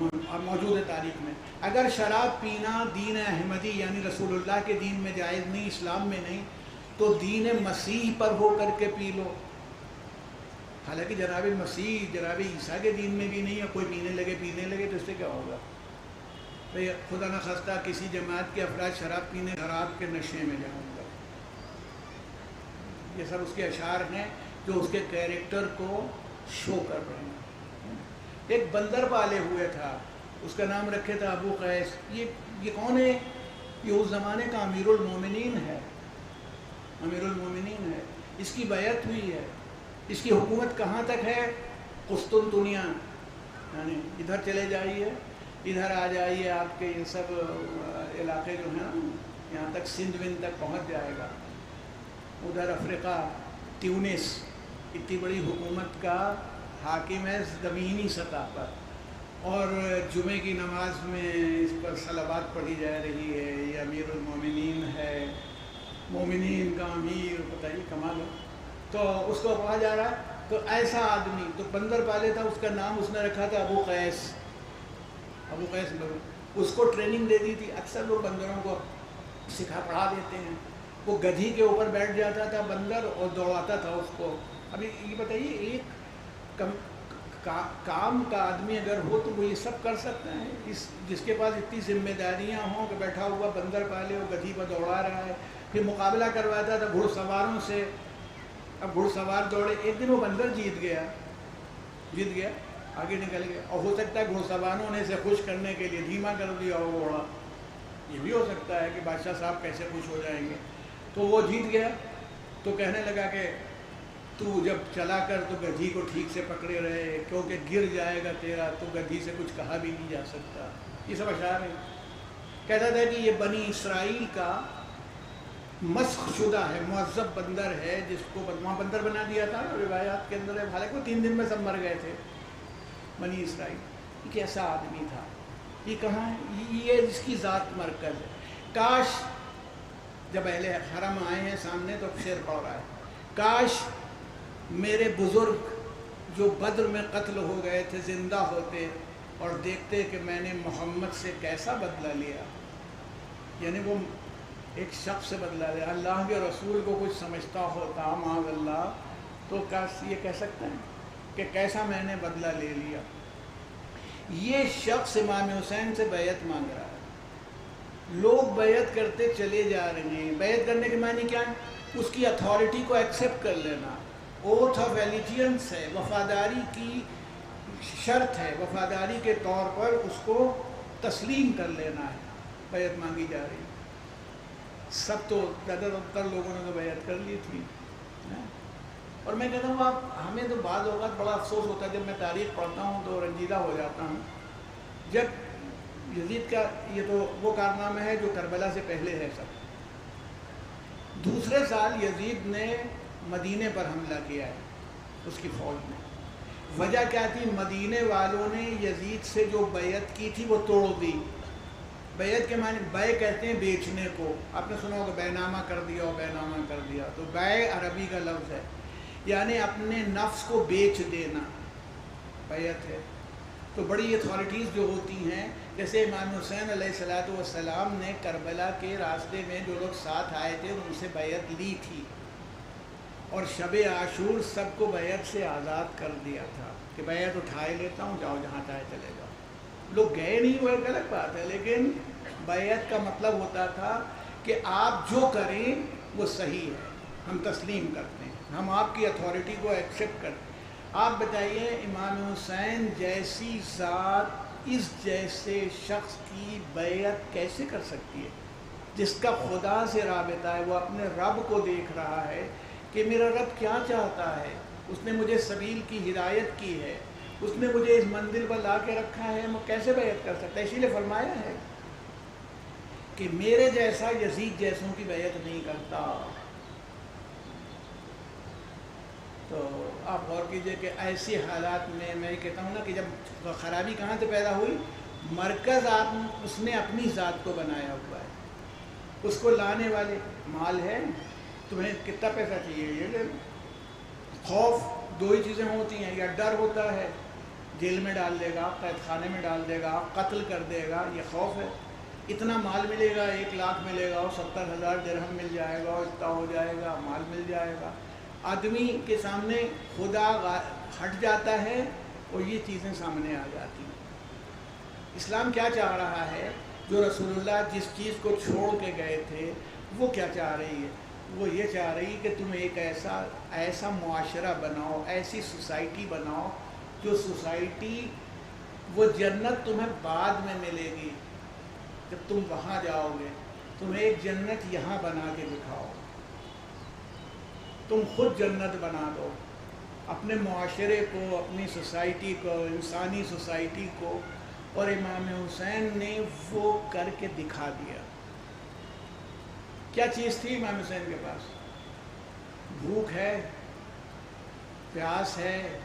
S3: موجود ہے تاریخ میں، اگر شراب پینا دین احمدی یعنی رسول اللہ کے دین میں جائز نہیں، اسلام میں نہیں، تو دین مسیح پر ہو کر کے پی لو. حالانکہ جناب مسیح جناب عیسیٰ کے دین میں بھی نہیں ہے. کوئی پینے لگے تو اس سے کیا ہوگا؟ خدا نخواستہ کسی جماعت کے افراد شراب پینے شراب کے نشے میں جاؤں گا. یہ سب اس کے اشعار ہیں جو اس کے کیریکٹر کو شو کر رہے ہیں. ایک بندر پالے ہوئے تھا، اس کا نام رکھے تھا ابو قیس. یہ کون ہے؟ یہ اس زمانے کا امیر المومنین ہے. امیر المومنین ہے. اس کی بیعت ہوئی ہے. اس کی حکومت کہاں تک ہے؟ قسطنطنیہ. یعنی ادھر چلے جائیے، ادھر آ جائیے، آپ کے یہ سب علاقے جو ہیں یہاں تک سندھ وند تک پہنچ جائے گا. ادھر افریقہ، تیونس، اتنی بڑی حکومت کا حاکم ہے زمینی سطح پر. اور جمعے کی نماز میں اس پر صلوات پڑھی جا رہی ہے. یہ امیر المومنین ہے، مومنین کا امیر. بتائیے کمال ہے. تو اس کو کہا جا رہا ہے. تو ایسا آدمی تو بندر پالے تھا، اس کا نام اس نے رکھا تھا ابو قیس. ابو قیس اس کو ٹریننگ دے دی تھی. اکثر لوگ بندروں کو سکھا پڑھا دیتے ہیں. وہ گدھی کے اوپر بیٹھ جاتا تھا بندر اور دوڑاتا تھا اس کو. ابھی یہ بتائیے ایک کام کا آدمی اگر ہو تو وہ یہ سب کر سکتا ہے؟ جس کے پاس اتنی ذمہ داریاں ہوں کہ بیٹھا ہوا بندر پالے، وہ گدھی پر دوڑا رہا ہے. پھر مقابلہ کرواتا تھا گھڑ سواروں سے. اب گھڑ سوار دوڑے، ایک دن وہ بندر جیت گیا، آگے نکل گیا. اور ہو سکتا ہے گھڑ سواروں نے اسے خوش کرنے کے لیے دھیما کر دیا اور وہ اڑا. یہ بھی ہو سکتا ہے کہ بادشاہ صاحب کیسے خوش ہو جائیں گے. تو وہ جیت گیا. تو کہنے لگا کہ تو جب چلا کر تو گدھی کو ٹھیک سے پکڑے رہے، کیونکہ گر جائے گا تیرا. تو گدھی سے کچھ کہا بھی نہیں جا سکتا. یہ سب اشعار ہیں. کہتا تھا کہ یہ بنی اسرائیل کا مسخ شدہ ہے، معذب بندر ہے، جس کو وہاں بندر بنا دیا تھا روایات کے اندر ہے. حالانکہ وہ 3 دن میں سب مر گئے تھے بنی اسرائیل. یہ کیسا آدمی تھا؟ یہ کہاں ہے؟ یہ جس کی ذات مرکز ہے. کاش جب اہل حرم آئے ہیں سامنے تو شعر پڑھ رہا ہے، کاش میرے بزرگ جو بدر میں قتل ہو گئے تھے زندہ ہوتے اور دیکھتے کہ میں نے محمد سے کیسا بدلہ لیا. یعنی وہ ایک شخص سے بدلہ لیا. اللہ کے رسول کو کچھ سمجھتا ہوتا معاذ اللہ تو یہ کہہ سکتے ہیں کہ کیسا میں نے بدلہ لے لیا. یہ شخص امام حسین سے بیعت مانگ رہا ہے. لوگ بیعت کرتے چلے جا رہے ہیں. بیعت کرنے کے معنی کیا ہے؟ اس کی اتھارٹی کو ایکسیپٹ کر لینا. اوتھ آف ایلیجینس ہے، وفاداری کی شرط ہے. وفاداری کے طور پر اس کو تسلیم کر لینا ہے. بیعت مانگی جا رہی. سب تو زیادہ تر لوگوں نے تو بیعت کر لی تھی. اور میں کہتا ہوں آپ ہمیں تو بعض اوقات بڑا افسوس ہوتا ہے جب میں تاریخ پڑھتا ہوں تو رنجیدہ ہو جاتا ہوں. جب یزید کا یہ تو وہ کارنامہ ہے جو کربلا سے پہلے ہے. سب دوسرے سال یزید نے مدینے پر حملہ کیا ہے اس کی فوج نے. وجہ کیا تھی؟ مدینے والوں نے یزید سے جو بیعت کی تھی وہ توڑ دی. بیعت کے معنی بے کہتے ہیں بیچنے کو. آپ نے سنا ہوگا بے نامہ کر دیا اور بے نامہ کر دیا. تو بے عربی کا لفظ ہے، یعنی اپنے نفس کو بیچ دینا بیعت ہے. تو بڑی اتھارٹیز جو ہوتی ہیں، جیسے امام حسین علیہ السلام نے کربلا کے راستے میں جو لوگ ساتھ آئے تھے ان سے بیعت لی تھی، اور شب عاشور سب کو بیعت سے آزاد کر دیا تھا کہ بیعت اٹھائے لیتا ہوں، جاؤ جہاں چاہے چلے جاؤ. لوگ گئے نہیں وہ ایک الگ بات ہے، لیکن بیعت کا مطلب ہوتا تھا کہ آپ جو کریں وہ صحیح ہے، ہم تسلیم کرتے ہیں، ہم آپ کی اتھارٹی کو ایکسیپٹ کرتے ہیں. آپ بتائیے امام حسین جیسی ذات اس جیسے شخص کی بیعت کیسے کر سکتی ہے؟ جس کا خدا سے رابطہ ہے، وہ اپنے رب کو دیکھ رہا ہے کہ میرا رب کیا چاہتا ہے. اس نے مجھے سبیل کی ہدایت کی ہے، اس نے مجھے اس منزل پر لا کے رکھا ہے، میں کیسے بیعت کر سکتا ہے؟ اسی لیے فرمایا ہے کہ میرے جیسا یزید جیسوں کی بیعت نہیں کرتا۔ تو آپ غور کیجئے کہ ایسی حالات میں کہتا ہوں نا کہ جب خرابی کہاں سے پیدا ہوئی، مرکز اس نے اپنی ذات کو بنایا ہوا ہے، اس کو لانے والے مال ہے، تمہیں کتنا پیسہ چاہیے یہ لے لو۔ خوف دو ہی چیزیں ہوتی ہیں، یا ڈر ہوتا ہے جیل میں ڈال دے گا، قید خانے میں ڈال دے گا، قتل کر دے گا، یہ خوف ہے۔ اتنا مال ملے گا، 1 لاکھ ملے گا، اور 70,000 درہم مل جائے گا، اور اتنا ہو جائے گا، مال مل جائے گا۔ آدمی کے سامنے خدا ہٹ جاتا ہے اور یہ چیزیں سامنے آ جاتی ہیں۔ اسلام کیا چاہ رہا ہے؟ جو رسول اللہ جس چیز کو چھوڑ کے گئے تھے وہ کیا چاہ رہی ہے؟ وہ یہ چاہ رہی ہے کہ تم ایک ایسا معاشرہ بناؤ، ایسی سوسائٹی بناؤ جو سوسائٹی، وہ جنت تمہیں بعد میں ملے گی جب تم وہاں جاؤ گے۔ تم ایک جنت یہاں بنا کے دکھاؤ، تم خود جنت بنا دو اپنے معاشرے کو، اپنی سوسائٹی کو، انسانی سوسائٹی کو۔ اور امام حسین نے وہ کر کے دکھا دیا۔ کیا چیز تھی امام حسین کے پاس؟ بھوک ہے، پیاس ہے،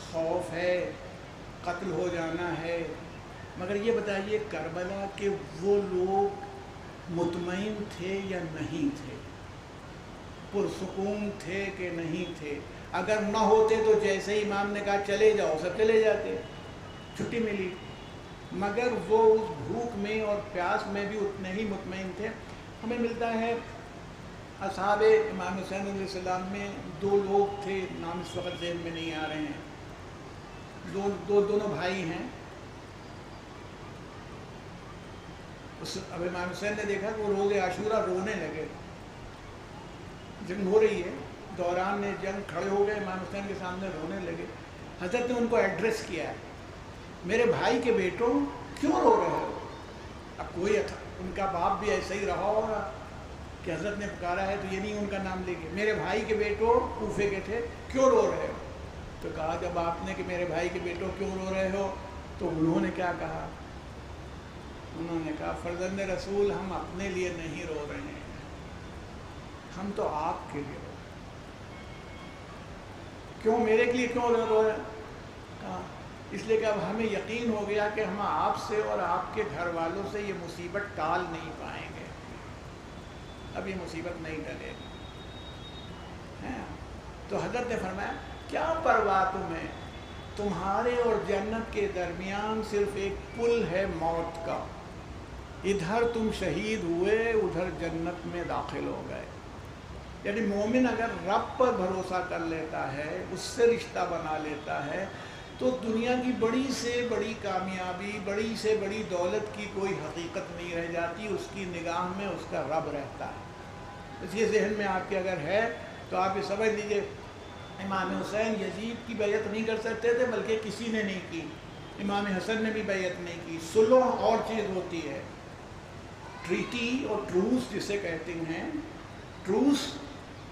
S3: خوف ہے، قتل ہو جانا ہے۔ مگر یہ بتائیے کربلا کہ وہ لوگ مطمئن تھے یا نہیں تھے؟ پرسکون تھے کہ نہیں تھے؟ اگر نہ ہوتے تو جیسے ہی امام نے کہا چلے جاؤ سب چلے جاتے، چھٹی ملی۔ مگر وہ اس بھوک میں اور پیاس میں بھی اتنے ہی مطمئن تھے۔ ہمیں ملتا ہے اصحاب امام حسین علیہ السلام میں 2 لوگ تھے، نام اس وقت ذہن میں نہیں آ رہے ہیں، دونوں بھائی ہیں۔ اب امام حسین نے دیکھا کہ وہ روز عاشورہ رونے لگے، جنگ ہو رہی ہے، دوران جنگ کھڑے ہو گئے امام حسین کے سامنے رونے لگے۔ حضرت نے ان کو ایڈریس کیا، میرے بھائی کے بیٹوں کیوں رو رہے ہو؟ اب کوئی ان کا باپ بھی ایسا ہی رہا ہوگا کہ حضرت نے پکارا ہے تو یہ نہیں ان کا نام لے کے، میرے بھائی کے بیٹوں کوفے کے تھے، کیوں رو رہے ہو؟ تو کہا جب آپ نے کہ میرے بھائی کے بیٹوں کیوں رو رہے ہو، تو انہوں نے کیا کہا؟ انہوں نے کہا فرزند رسول ہم اپنے لیے نہیں رو رہے ہیں، ہم تو آپ کے لیے رو رہے ہیں۔ کیوں میرے لیے کیوں رو رہے ہیں؟ کہا اس لیے کہ اب ہمیں یقین ہو گیا کہ ہم آپ سے اور آپ کے گھر والوں سے یہ مصیبت ٹال نہیں پائیں گے، اب یہ مصیبت نہیں ٹلے گی۔ تو حضرت نے فرمایا کیا پرواہ تمہیں، تمہارے اور جنت کے درمیان صرف ایک پل ہے موت کا، ادھر تم شہید ہوئے ادھر جنت میں داخل ہو گئے۔ یعنی مومن اگر رب پر بھروسہ کر لیتا ہے، اس سے رشتہ بنا لیتا ہے، تو دنیا کی بڑی سے بڑی کامیابی، بڑی سے بڑی دولت کی کوئی حقیقت نہیں رہ جاتی، اس کی نگاہ میں اس کا رب رہتا ہے۔ اس یہ ذہن میں آپ کے اگر ہے تو آپ یہ سمجھ لیجئے امام حسین یزید کی بیعت نہیں کر سکتے تھے، بلکہ کسی نے نہیں کی، امام حسن نے بھی بیعت نہیں کی۔ صلح اور چیز ہوتی ہے، ٹریٹی اور ٹروس جسے کہتے ہیں، ٹروس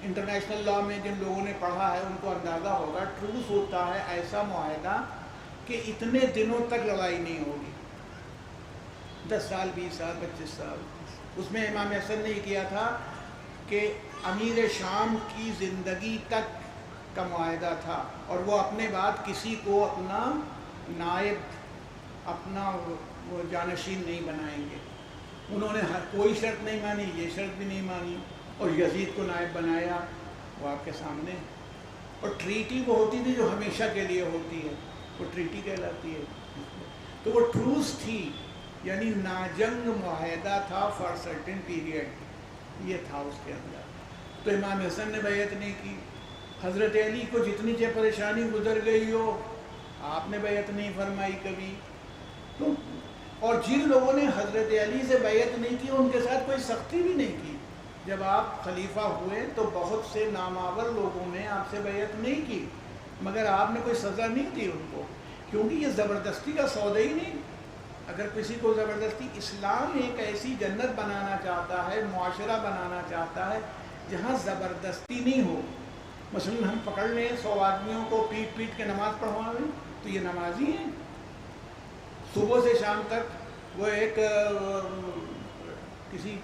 S3: انٹرنیشنل لاء میں جن لوگوں نے پڑھا ہے ان کو اندازہ ہوگا، ٹروس ہوتا ہے ایسا معاہدہ کہ اتنے دنوں تک لڑائی نہیں ہوگی، 10 سال 20 سال 25 سال۔ اس میں امام حسن نے یہ کیا تھا کہ امیر شام کی زندگی تک کا معاہدہ تھا، اور وہ اپنے بعد کسی کو اپنا نائب، اپنا وہ جانشین نہیں بنائیں گے۔ انہوں نے کوئی شرط نہیں مانی، یہ شرط بھی نہیں مانی، اور یزید کو نائب بنایا، وہ آپ کے سامنے۔ اور ٹریٹی وہ ہوتی تھی جو ہمیشہ کے لیے ہوتی ہے، وہ ٹریٹی کہلاتی ہے۔ تو وہ ٹروس تھی، یعنی ناجنگ معاہدہ تھا فار سرٹن پیریڈ، یہ تھا اس کے اندر۔ تو امام حسن نے بیعت نہیں کی۔ حضرت علی کو جتنی پریشانی گزر گئی ہو، آپ نے بیعت نہیں فرمائی کبھی۔ تو اور جن لوگوں نے حضرت علی سے بیعت نہیں کی ان کے ساتھ کوئی سختی بھی نہیں کی۔ جب آپ خلیفہ ہوئے تو بہت سے نامآور لوگوں نے آپ سے بیعت نہیں کی، مگر آپ نے کوئی سزا نہیں دی ان کو، کیونکہ یہ زبردستی کا سودا ہی نہیں۔ اگر کسی کو زبردستی، اسلام ایک ایسی جنت بنانا چاہتا ہے، معاشرہ بنانا چاہتا ہے جہاں زبردستی نہیں ہو، مثلاً ہم پکڑ لیں 100 آدمیوں کو پیٹ پیٹ کے نماز پڑھوا لیں تو یہ نمازی ہیں. صبح سے شام تک وہ ایک کسی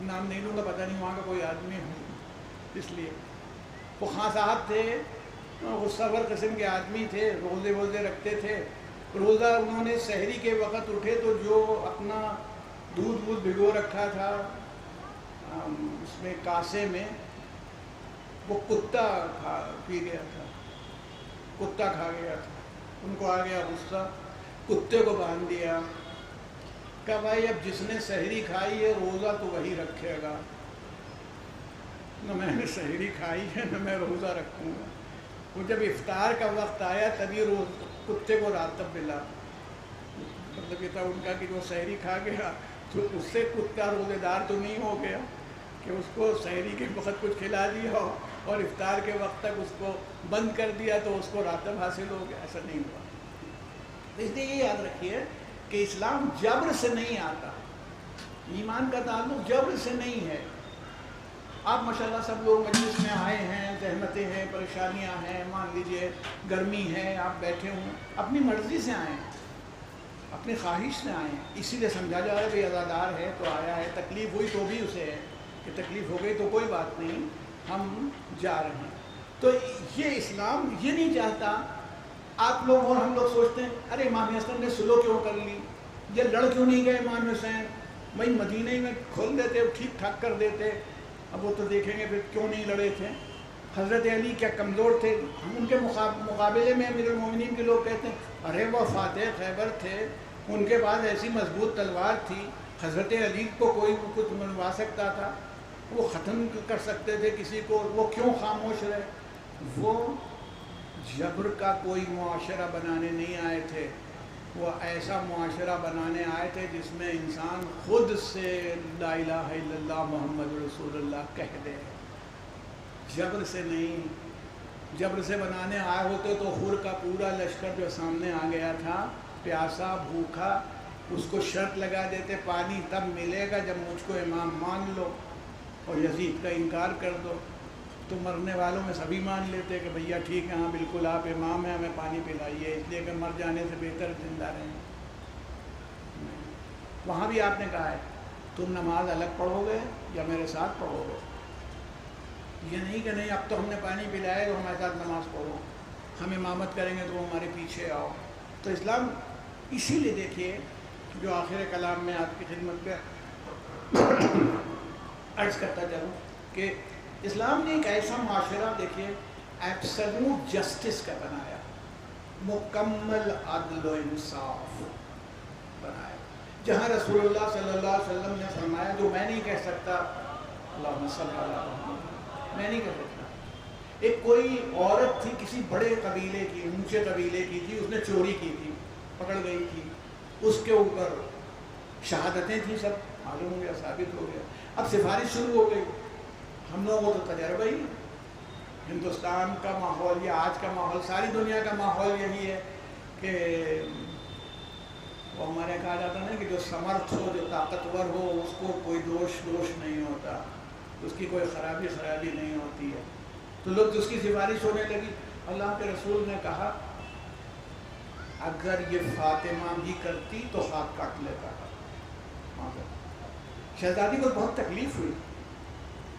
S3: نام نہیں لوں گا، پتہ نہیں وہاں کا کوئی آدمی ہوں، اس لیے وہ خان صاحب تھے، غصہ ور قسم کے آدمی تھے، روزے ووزے رکھتے تھے. روزہ انہوں نے سحری کے وقت اٹھے تو جو اپنا دودھ وودھ بھگو رکھا تھا اس میں کاسے میں، وہ کتا پی گیا تھا، کتا کھا گیا تھا. ان کو آ گیا غصہ، کتے کو باندھ دیا. کہا بھائی اب جس نے سحری کھائی ہے روزہ تو وہی رکھے گا، نہ میں نے سحری کھائی ہے نہ میں روزہ رکھوں گا. وہ جب افطار کا وقت آیا تبھی کتے کو راتب ملا. مطلب یہ تھا ان کا کہ جو سحری کھا گیا تو اس سے کتا روزے دار تو نہیں ہو گیا کہ اس کو سحری کے وقت کچھ کھلا دیا اور افطار کے وقت تک اس کو بند کر دیا تو اس کو راتب حاصل ہو گیا. ایسا نہیں ہوا. اس لیے یہ یاد رکھیے کہ اسلام جبر سے نہیں آتا، ایمان کا تعلق جبر سے نہیں ہے. آپ ماشاءاللہ سب لوگ مجلس میں آئے ہیں، زحمتیں ہیں، پریشانیاں ہیں، مان لیجئے گرمی ہے، آپ بیٹھے ہوں، اپنی مرضی سے آئیں، اپنی خواہش سے آئیں. اسی لیے سمجھا جا رہا ہے بھئی عزادار ہے تو آیا ہے، تکلیف ہوئی تو بھی اسے ہے کہ تکلیف ہو گئی تو کوئی بات نہیں، ہم جا رہے ہیں. تو یہ اسلام یہ نہیں چاہتا. آپ لوگ اور ہم لوگ سوچتے ہیں ارے امام حسن نے سلو کیوں کر لی، یہ لڑ کیوں نہیں گئے امام حسین، بھائی مدینہ میں کھول دیتے ٹھیک ٹھاک کر دیتے. اب وہ تو دیکھیں گے پھر کیوں نہیں لڑے تھے. حضرت علی کیا کمزور تھے؟ ہم ان کے مقابلے میں امیر المومنین کے لوگ کہتے ہیں ارے وہ فاتح خیبر تھے، ان کے پاس ایسی مضبوط تلوار تھی، حضرت علی کو کوئی کچھ منوا سکتا تھا، وہ ختم کر سکتے تھے کسی کو، وہ کیوں خاموش رہے؟ وہ جبر کا کوئی معاشرہ بنانے نہیں آئے تھے، وہ ایسا معاشرہ بنانے آئے تھے جس میں انسان خود سے لا الہ الا اللہ محمد رسول اللہ کہہ دے. جبر سے نہیں. جبر سے بنانے آئے ہوتے تو حر کا پورا لشکر جو سامنے آ گیا تھا، پیاسا بھوکا، اس کو شرط لگا دیتے پانی تب ملے گا جب مجھ کو امام مان لو اور یزید کا انکار کر دو. تو مرنے والوں میں سبھی مان لیتے کہ بھیا ٹھیک ہے ہاں بالکل آپ امام ہیں، ہمیں پانی پلائیے، اس لیے کہ مر جانے سے بہتر زندہ رہیں. وہاں بھی آپ نے کہا ہے تم نماز الگ پڑھو گے یا میرے ساتھ پڑھو گے. یہ نہیں کہ نہیں اب تو ہم نے پانی پلایا تو ہمارے ساتھ نماز پڑھو، ہم امامت کریں گے تو ہمارے پیچھے آؤ. تو اسلام اسی لیے دیکھیے جو آخر کلام میں آپ کی خدمت پہ عرض کرتا چلوں کہ اسلام نے ایک ایسا معاشرہ دیکھیے ایبسلوٹ جسٹس کا بنایا، مکمل عدل و انصاف بنایا، جہاں رسول اللہ صلی اللہ علیہ وسلم نے فرمایا جو میں نہیں کہہ سکتا، اللہم صلی اللہ علیہ وسلم، میں نہیں کہہ سکتا. ایک کوئی عورت تھی کسی بڑے قبیلے کی، اونچے قبیلے کی تھی، اس نے چوری کی تھی، پکڑ گئی تھی، اس کے اوپر شہادتیں تھیں، سب معلوم ہو گیا، ثابت ہو گیا. اب سفارش شروع ہو گئی. ہم لوگوں کو تو تجربہ ہی ہندوستان کا ماحول یا آج کا ماحول، ساری دنیا کا ماحول یہی ہے کہ وہ ہمارے کہا جاتا ہے نا کہ جو سمرتھ ہو، جو طاقتور ہو، اس کو کوئی دوش نہیں ہوتا، اس کی کوئی خرابی نہیں ہوتی ہے. تو لوگ اس کی سفارش ہونے لگی. اللہ کے رسول نے کہا اگر یہ فاطمہ بھی کرتی تو ہاتھ کاٹ لیتا. شہزادی کو بہت تکلیف ہوئی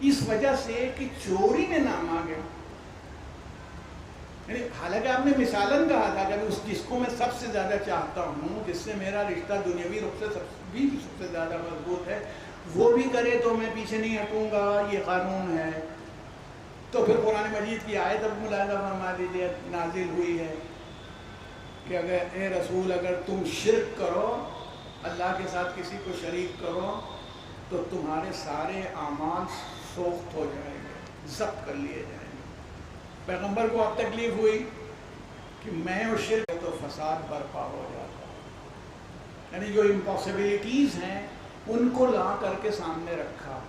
S3: اس وجہ سے کہ چوری میں نام آ گیا. یعنی حالانکہ آپ نے مثالاً کہا تھا کہ جس کو میں سب سے زیادہ چاہتا ہوں، جس سے میرا رشتہ دنیاوی رخ سے سب سے زیادہ مضبوط ہے، وہ بھی کرے تو میں پیچھے نہیں ہٹوں گا، یہ قانون ہے. تو پھر قرآن مجید کی آیت اب ملاحظہ فرما لیجیے نازل ہوئی ہے کہ اگر اے رسول اگر تم شرک کرو، اللہ کے ساتھ کسی کو شریک کرو، تو تمہارے سارے اعمال سوخت ہو جائیں گے، ضبط کر لیے جائیں گے. پیغمبر کو اب تکلیف ہوئی کہ میں اور شرک تو فساد برپا ہو جاتا. یعنی جو امپاسبلٹیز ہیں ان کو لا کر کے سامنے رکھا.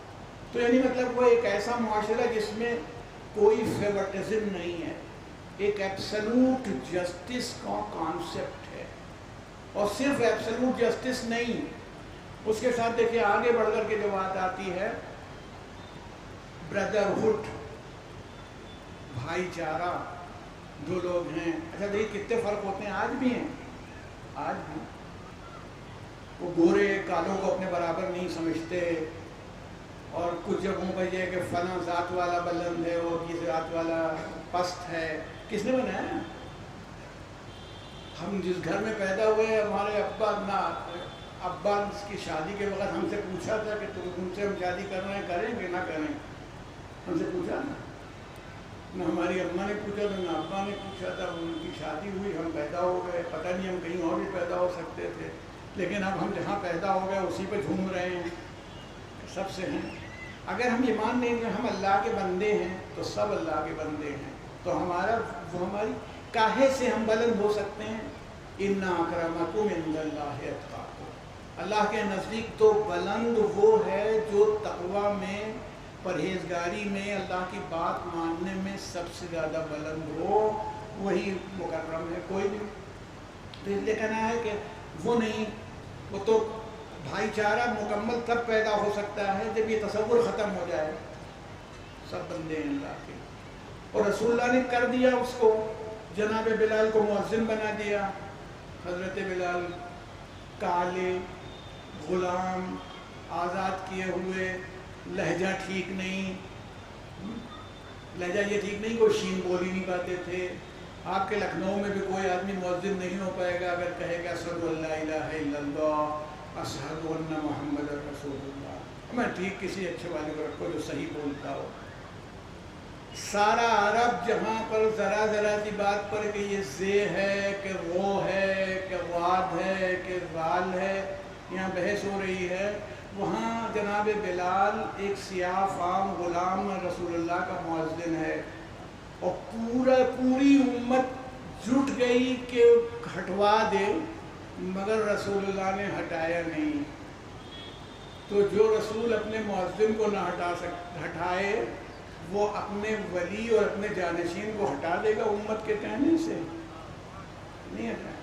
S3: تو یعنی مطلب وہ ایک ایسا معاشرہ جس میں کوئی فیورٹزم نہیں ہے، ایک ایبسلوٹ جسٹس کا کانسیپٹ ہے. اور صرف ایبسلوٹ جسٹس نہیں، اس کے ساتھ دیکھیے آگے بڑھ کر کے جو بات آتی ہے بردرہڈ. بھائی چارہ دو لوگ ہیں. اچھا دیکھیے کتنے فرق ہوتے ہیں، آج بھی ہیں، آج بھی. وہ گورے کالوں کو اپنے برابر نہیں سمجھتے، اور کچھ جگہوں پر یہ ہے کہ فلاں ذات والا بلند ہے اور یہ ذات والا پست ہے. کس نے بنایا؟ ہم جس گھر میں پیدا ہوئے، ہمارے ابا کی شادی کے وقت ہم سے پوچھا تھا کہ تم سے ہم شادی کر رہے ہیں، کریں کہ نہ کریں؟ ہم سے پوچھا نہ ہماری اماں نے پوچھا تھا نہ ابا نے پوچھا تھا. ان کی شادی ہوئی، ہم پیدا ہو گئے. پتہ نہیں ہم کہیں اور بھی پیدا ہو سکتے تھے، لیکن اب ہم جہاں پیدا ہو گئے اسی پہ جھوم رہے ہیں. سب سے ہیں. اگر ہم یہ مان لیں کہ ہم اللہ کے بندے ہیں تو سب اللہ کے بندے ہیں، تو ہماری کاہے سے ہم بلند ہو سکتے ہیں؟ اِنَّ أَكْرَمَكُمْ عِندَ اللَّهِ أَتْقَاكُمْ. اللہ کے نزدیک تو بلند وہ ہے جو تقویٰ میں، پرہیزگاری میں، اللہ کی بات ماننے میں سب سے زیادہ بلند ہو، وہی مکرم ہے. کوئی نہیں. تو اس لیے کہنا ہے کہ وہ نہیں، وہ تو بھائی چارہ مکمل تب پیدا ہو سکتا ہے جب یہ تصور ختم ہو جائے سب بندے ہیں اللہ کے. اور رسول اللہ نے کر دیا اس کو. جناب بلال کو مؤذن بنا دیا. حضرت بلال کالے، غلام، آزاد کیے ہوئے، لہجہ ٹھیک نہیں، لہجہ یہ ٹھیک نہیں، کوئی شین بول ہی نہیں پاتے تھے. آپ کے لکھنؤ میں بھی کوئی آدمی مؤذن نہیں ہو پائے گا اگر کہے گا اشہد ان لا الہ الا اللہ اشہد ان محمد رسول اللہ. میں ٹھیک کسی اچھے والے کو رکھو جو صحیح بولتا ہو. سارا عرب جہاں پر ذرا ذرا سی بات پر کہ یہ زے ہے کہ وہ ہے کہ واد ہے کہ ذال ہے یہاں بحث ہو رہی ہے، وہاں جناب بلال ایک سیاہ فام غلام رسول اللہ کا مؤذن ہے، اور پوری امت جٹ گئی کہ ہٹوا دے، مگر رسول اللہ نے ہٹایا نہیں. تو جو رسول اپنے مؤذن کو نہ ہٹائے وہ اپنے ولی اور اپنے جانشین کو ہٹا دے گا امت کے کہنے سے؟ نہیں ہٹائے.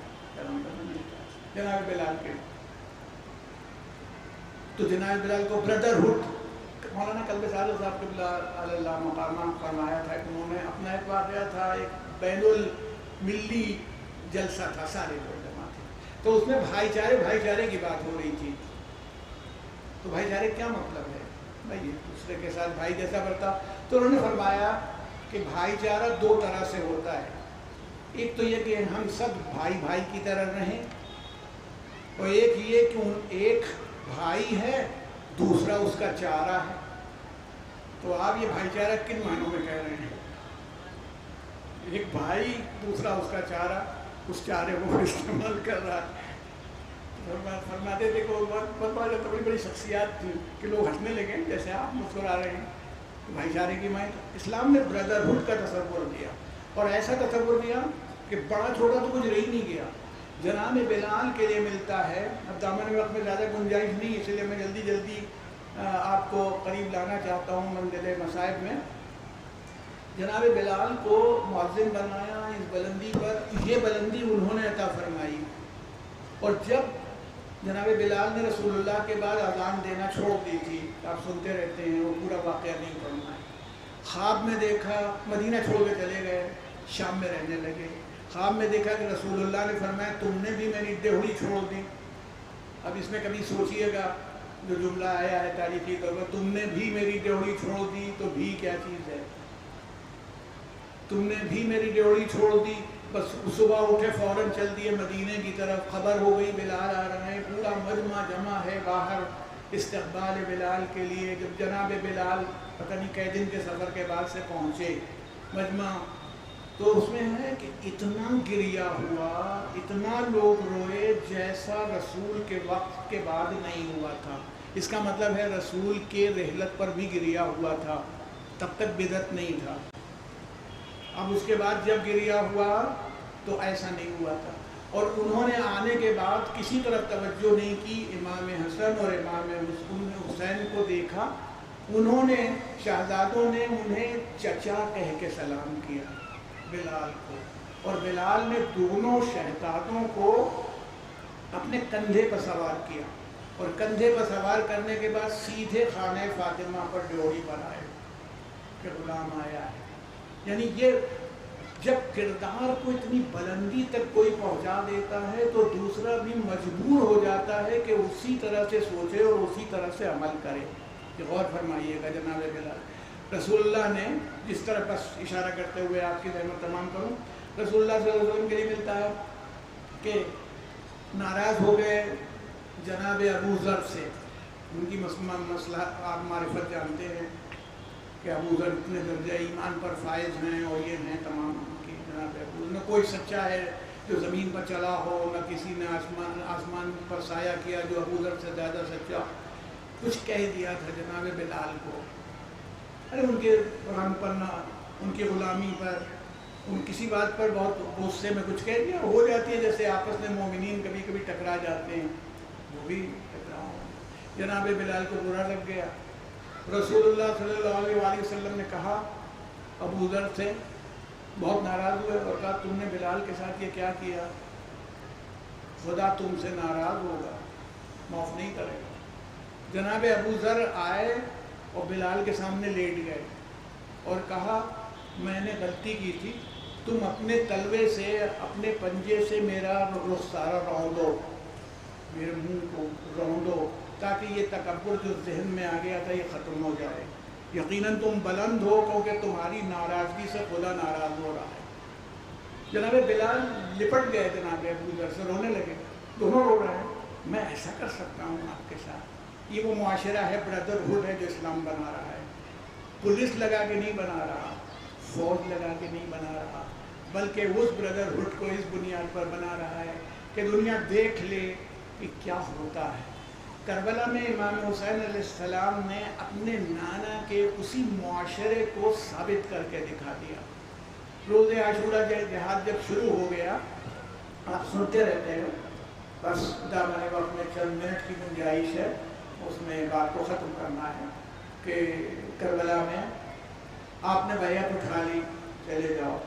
S3: جناب بلال کے تو جناب بلال کو بردرہڈ، مولانا کلب صادق صاحب قبلہ علی اللہ مقامہ فرمایا تھا کہ انہوں نے اپنا ایک واقعہ تھا، ایک بین الملی جلسہ تھا، سارے لوگ جمع تھے، تو اس میں بھائی چارے کی بات ہو رہی تھی. تو بھائی چارے کیا مطلب ہے بھائی؟ دوسرے کے ساتھ بھائی جیسا برتا. تو انہوں نے فرمایا کہ بھائی چارہ دو طرح سے ہوتا ہے. ایک تو یہ کہ ہم سب بھائی کی طرح رہیں، اور ایک یہ کہ ایک بھائی ہے دوسرا اس کا چارہ ہے. تو آپ یہ بھائی چارہ کن معنوں میں کہہ رہے ہیں؟ ایک بھائی دوسرا اس کا چارہ، اس چارے کو استعمال کر رہا ہے. فرماتے تھے کہ بڑی بڑی شخصیات تھی کہ لوگ ہنسنے لگے جیسے آپ مسکرا رہے ہیں. بھائی چارے کی معنی اسلام نے بردرہڈ کا تصور دیا، اور ایسا تصور دیا کہ بڑا چھوٹا تو کچھ رہ ہی نہیں گیا. جناب بلال کے لیے ملتا ہے، اب دامن وقت میں زیادہ گنجائش نہیں، اس لیے میں جلدی آپ کو قریب لانا چاہتا ہوں منزل مصائب میں. جناب بلال کو مؤذن بنایا اس بلندی پر، یہ بلندی انہوں نے عطا فرمائی. اور جب جناب بلال نے رسول اللہ کے بعد اذان دینا چھوڑ دی تھی، آپ سنتے رہتے ہیں، وہ پورا واقعہ نہیں پڑھنا ہے. خواب میں دیکھا مدینہ چھوڑ کے چلے گئے، شام میں رہنے لگے. خواب میں دیکھا کہ رسول اللہ نے فرمایا تم نے بھی میری ڈیوڑی چھوڑ دی. اب اس میں کبھی سوچئے گا جو جملہ آیا ہے تاریخی طور پر، تم نے بھی میری ڈیوڑی چھوڑ دی، تو بھی کیا چیز ہے؟ تم نے بھی میری ڈیوڑی چھوڑ دی. بس صبح اٹھے فوراً چل دیے مدینے کی طرف. خبر ہو گئی بلال آ رہے ہیں، پورا مجمع جمع ہے باہر استقبال بلال کے لیے. جب جناب بلال پتہ نہیں کئی دن کے سفر کے بعد سے پہنچے مجمع، تو اس میں ہے کہ اتنا گریہ ہوا، اتنا لوگ روئے جیسا رسول کے وقت کے بعد نہیں ہوا تھا. اس کا مطلب ہے رسول کے رحلت پر بھی گریہ ہوا تھا، تب تک بدعت نہیں تھا. اب اس کے بعد جب گریہ ہوا تو ایسا نہیں ہوا تھا. اور انہوں نے آنے کے بعد کسی طرف توجہ نہیں کی. امام حسن اور امام حسین کو دیکھا، انہوں نے شہزادوں نے انہیں چچا کہہ کے سلام کیا بلال کو، اور بلال نے دونوں شہزادوں کو اپنے کندھے پر سوار کیا، اور کندھے پر سوار کرنے کے بعد سیدھے خانہ فاطمہ پر ڈیوڑی پر آئے کہ غلام آیا ہے. یعنی یہ جب کردار کو اتنی بلندی تک کوئی پہنچا دیتا ہے تو دوسرا بھی مجبور ہو جاتا ہے کہ اسی طرح سے سوچے اور اسی طرح سے عمل کرے. یہ غور فرمائیے گا جناب بلال. رسول اللہ نے جس طرح, بس اشارہ کرتے ہوئے آپ کی زحمت تمام کروں, رسول اللہ صلی اللہ علیہ وسلم کے لیے ملتا ہے کہ ناراض ہو گئے جناب ابو ذر سے. ان کی مسئلہ آپ معرفت جانتے ہیں کہ ابو ذر اتنے درجہ ایمان پر فائز ہیں اور یہ ہیں تمام کی جناب ابو. نہ کوئی سچا ہے جو زمین پر چلا ہو, نہ کسی نے آسمان پر سایہ کیا جو ابو ذر سے زیادہ سچا. کچھ کہہ دیا تھا جناب بلال کو, ارے ان کے قرآن پر نہ, ان کی غلامی پر, ان کسی بات پر بہت غصے میں کچھ کہہ دیا. ہو جاتی ہے جیسے آپس میں مومنین کبھی کبھی ٹکرا جاتے ہیں, وہ بھی ٹکراؤ. جناب بلال کو برا لگ گیا. رسول اللہ صلی اللہ علیہ وسلم نے کہا ابو ذر سے, بہت ناراض ہوئے اور کہا تم نے بلال کے ساتھ یہ کیا کیا؟ خدا تم سے ناراض ہوگا, معاف نہیں کرے گا. جناب ابو ذر آئے اور بلال کے سامنے لیٹ گئے اور کہا میں نے غلطی کی تھی, تم اپنے تلوے سے, اپنے پنجے سے میرا رخسارہ روندو, میرے منہ کو روندو, تاکہ یہ تکبر جو ذہن میں آ گیا تھا یہ ختم ہو جائے. یقیناً تم بلند ہو کیونکہ تمہاری ناراضگی سے خدا ناراض ہو رہا ہے. جناب بلال لپٹ گئے جناب ابو ذر سے, رونے لگے. دونوں رو رہے ہیں. میں ایسا کر سکتا ہوں آپ کے ساتھ؟ یہ وہ معاشرہ ہے, بردرہڈ ہے جو اسلام بنا رہا ہے. پولیس لگا کے نہیں بنا رہا, فوج لگا کے نہیں بنا رہا, بلکہ اس بردرہڈ کو اس بنیاد پر بنا رہا ہے کہ دنیا دیکھ لے کہ کیا ہوتا ہے. کربلا میں امام حسین علیہ السلام نے اپنے نانا کے اسی معاشرے کو ثابت کر کے دکھا دیا. روز عاشورہ جہاد جب شروع ہو گیا, آپ سنتے رہتے ہیں, بس دامن وقت میں چند منٹ کی گنجائش ہے, اس میں بات کو ختم کرنا ہے کہ کربلا میں آپ نے بیعت اٹھا لی, چلے جاؤ.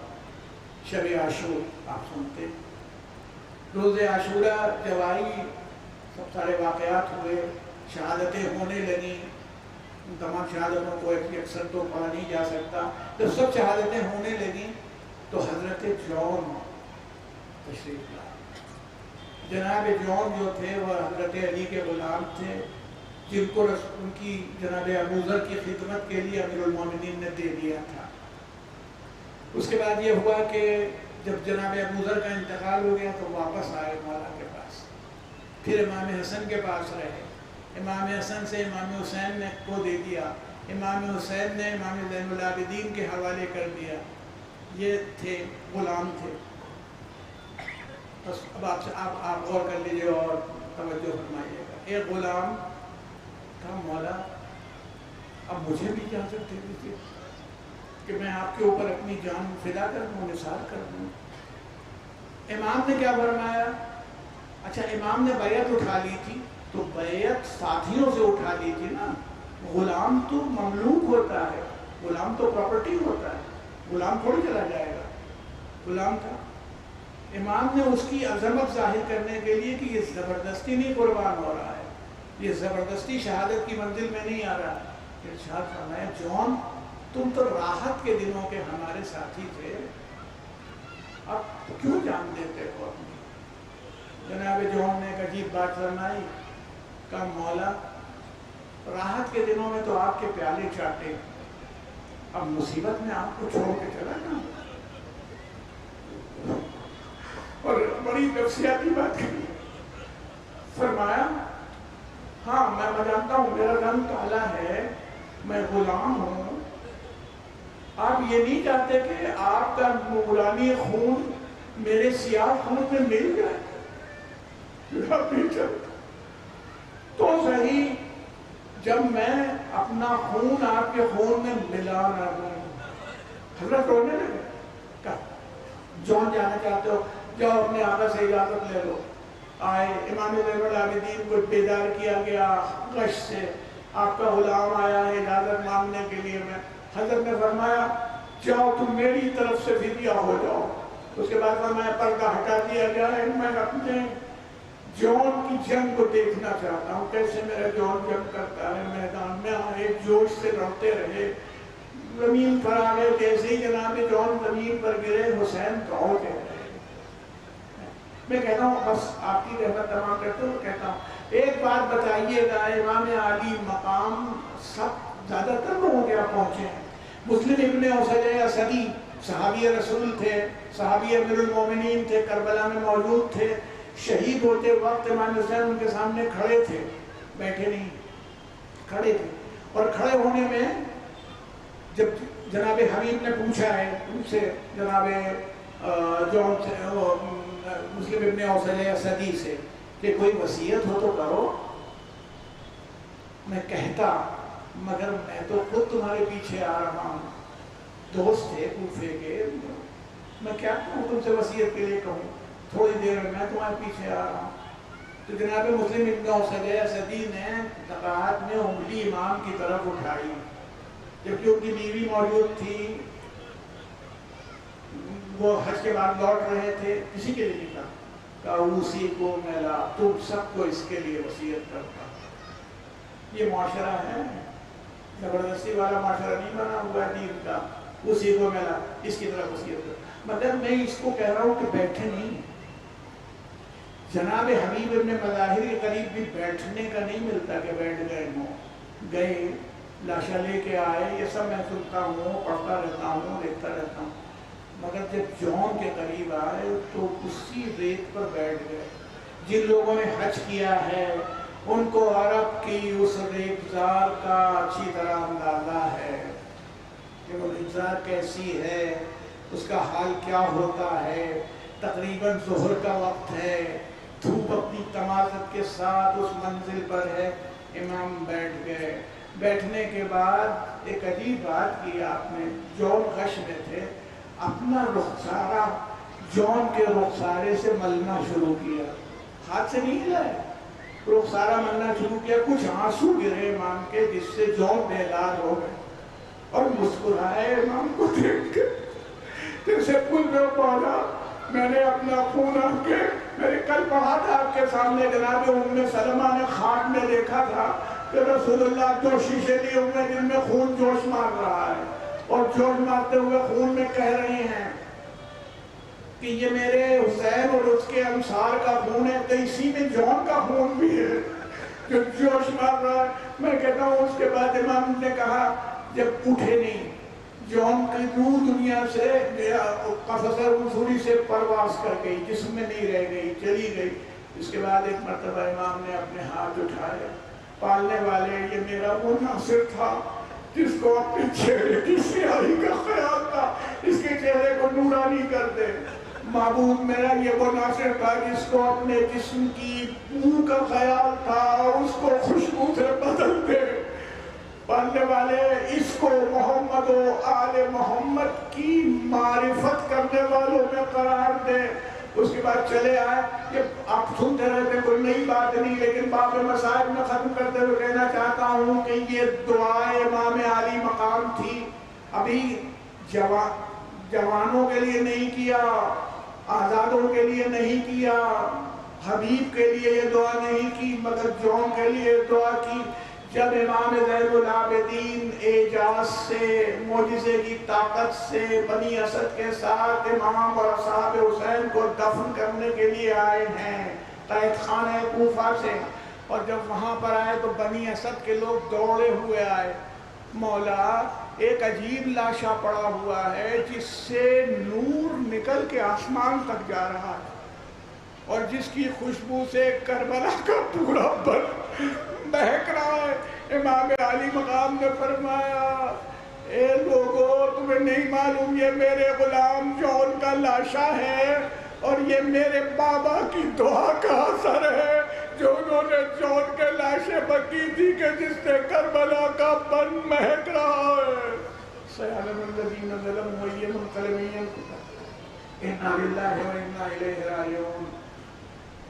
S3: شب عاشور آپ سنتے, روز عاشورہ جب آئی سب سارے واقعات ہوئے, شہادتیں ہونے لگیں. ان تمام شہادتوں کو اکثر تو پڑھا نہیں جا سکتا. جب سب شہادتیں ہونے لگیں تو حضرت جون تشریف لائے. جناب جون جو تھے وہ حضرت علی کے غلام تھے, جن کو ان کی جناب ابو ذر کی خدمت کے لیے امیر المومنین نے دے دیا تھا. اس کے بعد یہ ہوا کہ جب جناب ابو ذر کا انتقال ہو گیا تو واپس آئے مولا کے پاس, پھر امام حسن کے پاس رہے. امام حسن سے امام حسین نے کو دے دیا, امام حسین نے امام زین العابدین کے حوالے کر دیا. یہ تھے, غلام تھے. بس اب آپ غور کر لیجیے اور توجہ فرمائیے گا. ایک غلام کا مولا اب مجھے بھی اجازت دے دیجیے کہ میں آپ کے اوپر اپنی جان فدا کر دوں, نثار کر دوں. امام نے کیا فرمایا؟ اچھا امام نے بیعت اٹھا لی تھی تو بیعت ساتھیوں سے اٹھا لی تھی نا. غلام تو مملوک ہوتا ہے, غلام تو پراپرٹی ہوتا ہے, غلام تھوڑی چلا جائے گا. غلام تھا. امام نے اس کی عظمت ظاہر کرنے کے لیے کہ یہ زبردستی نہیں قربان ہو رہا ہے, یہ زبردستی شہادت کی منزل میں نہیں آ رہا. ارشاد فرمایا جون تم تو راحت کے دنوں کے ہمارے ساتھی تھے, اب کیوں جان دیتے ہو اپنی؟ جناب جون نے ایک عجیب بات فرمائی, کہا مولا راحت کے دنوں میں تو آپ کے پیالے چاٹے, اب مصیبت میں آپ کو چھوڑ کے چلا جاؤں. اور بڑی نفسیاتی بات کہی. فرمایا ہاں میں جانتا ہوں میرا رنگ کالا ہے, میں غلام ہوں, آپ یہ نہیں چاہتے کہ آپ کا غلامی خون میرے سیاہ خون میں مل جائے؟ آپ نہیں چاہتے تو صحیح, جب میں اپنا خون آپ کے خون میں ملا نہ دوں. حضرت رونے لگے. کہا جون جانا چاہتے ہو جاؤ اپنے آقا سے اجازت لے لو. آئے, امام زین العابدین کو بیدار کیا گیا غش سے, آپ کا غلام آیا ہے اجازت مانگنے کے لیے. میں حضرت نے فرمایا جاؤ تم میری طرف سے فدیہ ہو جاؤ. اس کے بعد فرمایا پردہ ہٹا دیا گیا ہے, میں اپنے جون کی جنگ کو دیکھنا چاہتا ہوں, کیسے میرا جون جنگ کرتا ہے میدان میں. آئے جوش سے لڑتے رہے, زمین پر آ گئے، جیسے ہی جناب جون زمین پر گرے حسین دوڑ کے رہے۔ میں کہتا ہوں بس آپ کی رحمت تمام کرتے ہوں، کہتا ہوں ایک بات بتائیے گا، امام عالی مقام سب زیادہ تر لوگوں کے یہاں پہنچے ہیں۔ مسلم ابن اسد اسدی صحابی رسول تھے، صحابی امیر المومنین تھے، کربلا میں موجود تھے، شہید ہوتے وقت امام حسین ان کے سامنے کھڑے تھے، بیٹھے نہیں، کھڑے تھے۔ اور کھڑے ہونے میں جب جناب حبیب نے پوچھا ہے ان سے، جناب جون سے، مسلم ابن اسد اسدی سے کہ کوئی وصیت ہو تو کرو، میں کہتا مگر میں تو خود تمہارے پیچھے آ رہا ہوں، دوست تھے کوفے کے، میں کیا کہوں تم سے وصیت کے لیے کہوں، تھوڑی دیر میں تمہارے پیچھے آ رہا ہوں۔ تو جناب مسلم ابن اسد اسدی نے تقاعد میں انگلی امام کی طرف اٹھائی، جبکہ ان کی بیوی موجود تھی، وہ حج کے بعد لوٹ رہے تھے، کسی کے لیے نہیں کہا اسی کو میلا، تم سب کو اس کے لیے وصیت کرتا۔ یہ معاشرہ ہے، زبردستی والا معاشرہ نہیں بنا ہوا دین کا، اسی کو میلا اس کی طرف وصیت کرتا۔ مطلب میں اس کو کہہ رہا ہوں کہ بیٹھے نہیں، جناب حبیب ابن مظاہر کے قریب بھی بیٹھنے کا نہیں ملتا کہ بیٹھ گئے ہوں، گئے لاشا لے کے آئے، یہ سب میں سنتا ہوں، پڑھتا رہتا ہوں، دیکھتا رہتا ہوں، مگر جب جون کے قریب آئے تو اسی ریت پر بیٹھ گئے۔ جن لوگوں نے حج کیا ہے ان کو عرب کی اس ریگزار کا اچھی طرح اندازہ ہے کہ وہ ریگزار کیسی ہے، اس کا حال کیا ہوتا ہے۔ تقریباً ظہر کا وقت ہے، دھوپ اپنی تمازت کے ساتھ اس منزل پر ہے، امام بیٹھ گئے۔ بیٹھنے کے بعد ایک عجیب بات کی آپ نے، جون غش میں تھے، اپنا رخسارہ جون کے رخسارے سے ملنا شروع کیا، ہاتھ سے نہیں ہلائے، رخسارہ ملنا شروع کیا، کچھ آنسو گرے امام کے جس سے جون بے علاج ہو گئے اور مسکرائے امام کو دیکھ کے، جیسے پل میں پہنچا میں نے اپنا خون آپ کے، میں نے کل پڑھا تھا آپ کے سامنے جناب ام سلمہ نے خواب میں دیکھا تھا کہ رسول اللہ جو شیشے لیے ہوئے جن میں خون جوش مار رہا ہے، اور جوش مارتے ہوئے خون میں کہہ رہے ہیں کہ یہ میرے حسین اور اس کے انصار کا خون ہے، تو اسی میں جون کا خون بھی ہے جو جوش مار رہا ہے۔ میں کہتا ہوں اس کے بعد امام نے کہا جب اٹھے نہیں، جون کی روح دنیا سے قفص رسولی سے پرواز کر گئی، جسم میں نہیں رہ گئی، چلی گئی۔ اس کے بعد ایک مرتبہ امام نے اپنے ہاتھ اٹھائے، پالنے والے یہ میرا وہ ناصر تھا جس کو اپنے چہرے کی سیاہی کا خیال تھا، اس کے چہرے کو نورانی کر دے۔ معبود میرا یہ وہ ناصر تھا جس کو اپنے جسم کی بو کا خیال تھا، اس کو خوشبو سے بدل دے۔ پالنے والے اس کو محمد و آل محمد کی معرفت کرنے والوں میں قرار دے۔ اس کے بعد چلے آئے، یہ آپ سنتے رہتے کوئی نئی بات نہیں، لیکن باب مسائل میں ختم کرتے ہوئے کہنا چاہتا ہوں کہ یہ دعائے امام عالی مقام تھی، ابھی جوانوں کے لیے نہیں کیا، آزادوں کے لیے نہیں کیا، حبیب کے لیے یہ دعا نہیں کی، مگر جون کے لیے دعا کی۔ جب امام زین العابدین اعجاز سے، معجزے کی طاقت سے بنی اسد کے ساتھ امام اور اصحاب حسین کو دفن کرنے کے لیے آئے ہیں قید خانہ کوفہ سے، اور جب وہاں پر آئے تو بنی اسد کے لوگ دوڑے ہوئے آئے، مولا ایک عجیب لاشا پڑا ہوا ہے جس سے نور نکل کے آسمان تک جا رہا ہے، اور جس کی خوشبو سے کربلا کا پورا بن مہک رہا ہے۔ امام عالی مقام نے فرمایا اے لوگوں تمہیں نہیں معلوم یہ میرے غلام جون کا لاشا ہے اور یہ میرے بابا کی دعا کا اثر ہے جو انہوں نے جون کے لاشے پر کی تھی کہ جس سے کربلا کا بن مہک رہا ہے۔ سیعلم الذین ظلموا أَيَّ مُنقلب ينقلبون اِنَّا لِلَّهِ وَإِنَّا إِلَيْهِ راجعون۔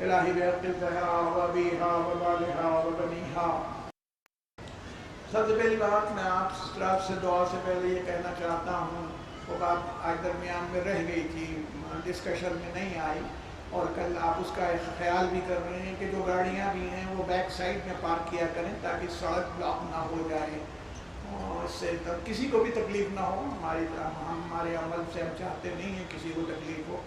S3: الہی بحق الزہرا وبیہا وبالہا وبنیہا۔ سب سے پہلی بات میں آپ سے دعا سے پہلے یہ کہنا چاہتا ہوں، وہ بات آج درمیان میں رہ گئی تھی، ڈسکشن میں نہیں آئی، اور کل آپ اس کا خیال بھی کر رہے ہیں کہ جو گاڑیاں بھی ہیں وہ بیک سائڈ میں پارک کیا کریں تاکہ سڑک بلاک نہ ہو جائے، اس سے کسی کو بھی تکلیف نہ ہو. ہمارے عمل سے ہم چاہتے نہیں ہیں کسی کو تکلیف ہو.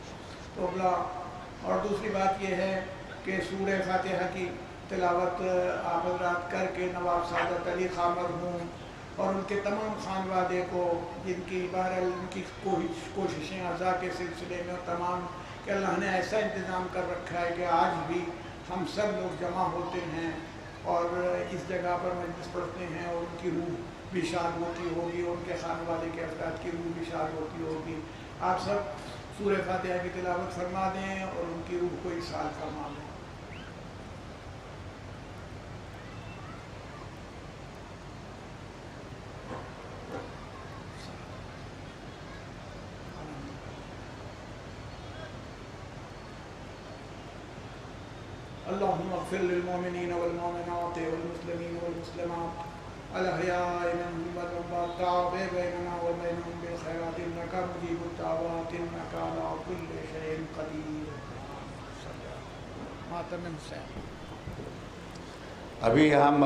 S3: تو اللہ اور دوسری بات یہ ہے کہ سورہ فاتحہ کی تلاوت آپ حضرات کر کے نواب سعادت علی خان مرحوم اور ان کے تمام خانوادے کو جن کی بہرحال ان کی کوششیں عزا کے سلسلے میں تمام کہ اللہ نے ایسا انتظام کر رکھا ہے کہ آج بھی ہم سب لوگ جمع ہوتے ہیں اور اس جگہ پر مجلس پڑھتے ہیں اور ان کی روح بھی شاد ہوتی ہوگی, ان کے خانوادے کے افراد کی روح بھی شاد ہوتی ہوگی. آپ سب سورہ فاتحہ کی تلاوت فرما دیں اور ان کی روح کو ایصال فرما دیں. اللهم اغفر للمؤمنين والمؤمنات والمسلمين والمسلمات الأحياء منهم والأموات التابع بيننا وبينهم بالخيرات إنك مجيب الدعوات إنك على كل شيء قدير. ماتم حسین.
S1: ابھی ہم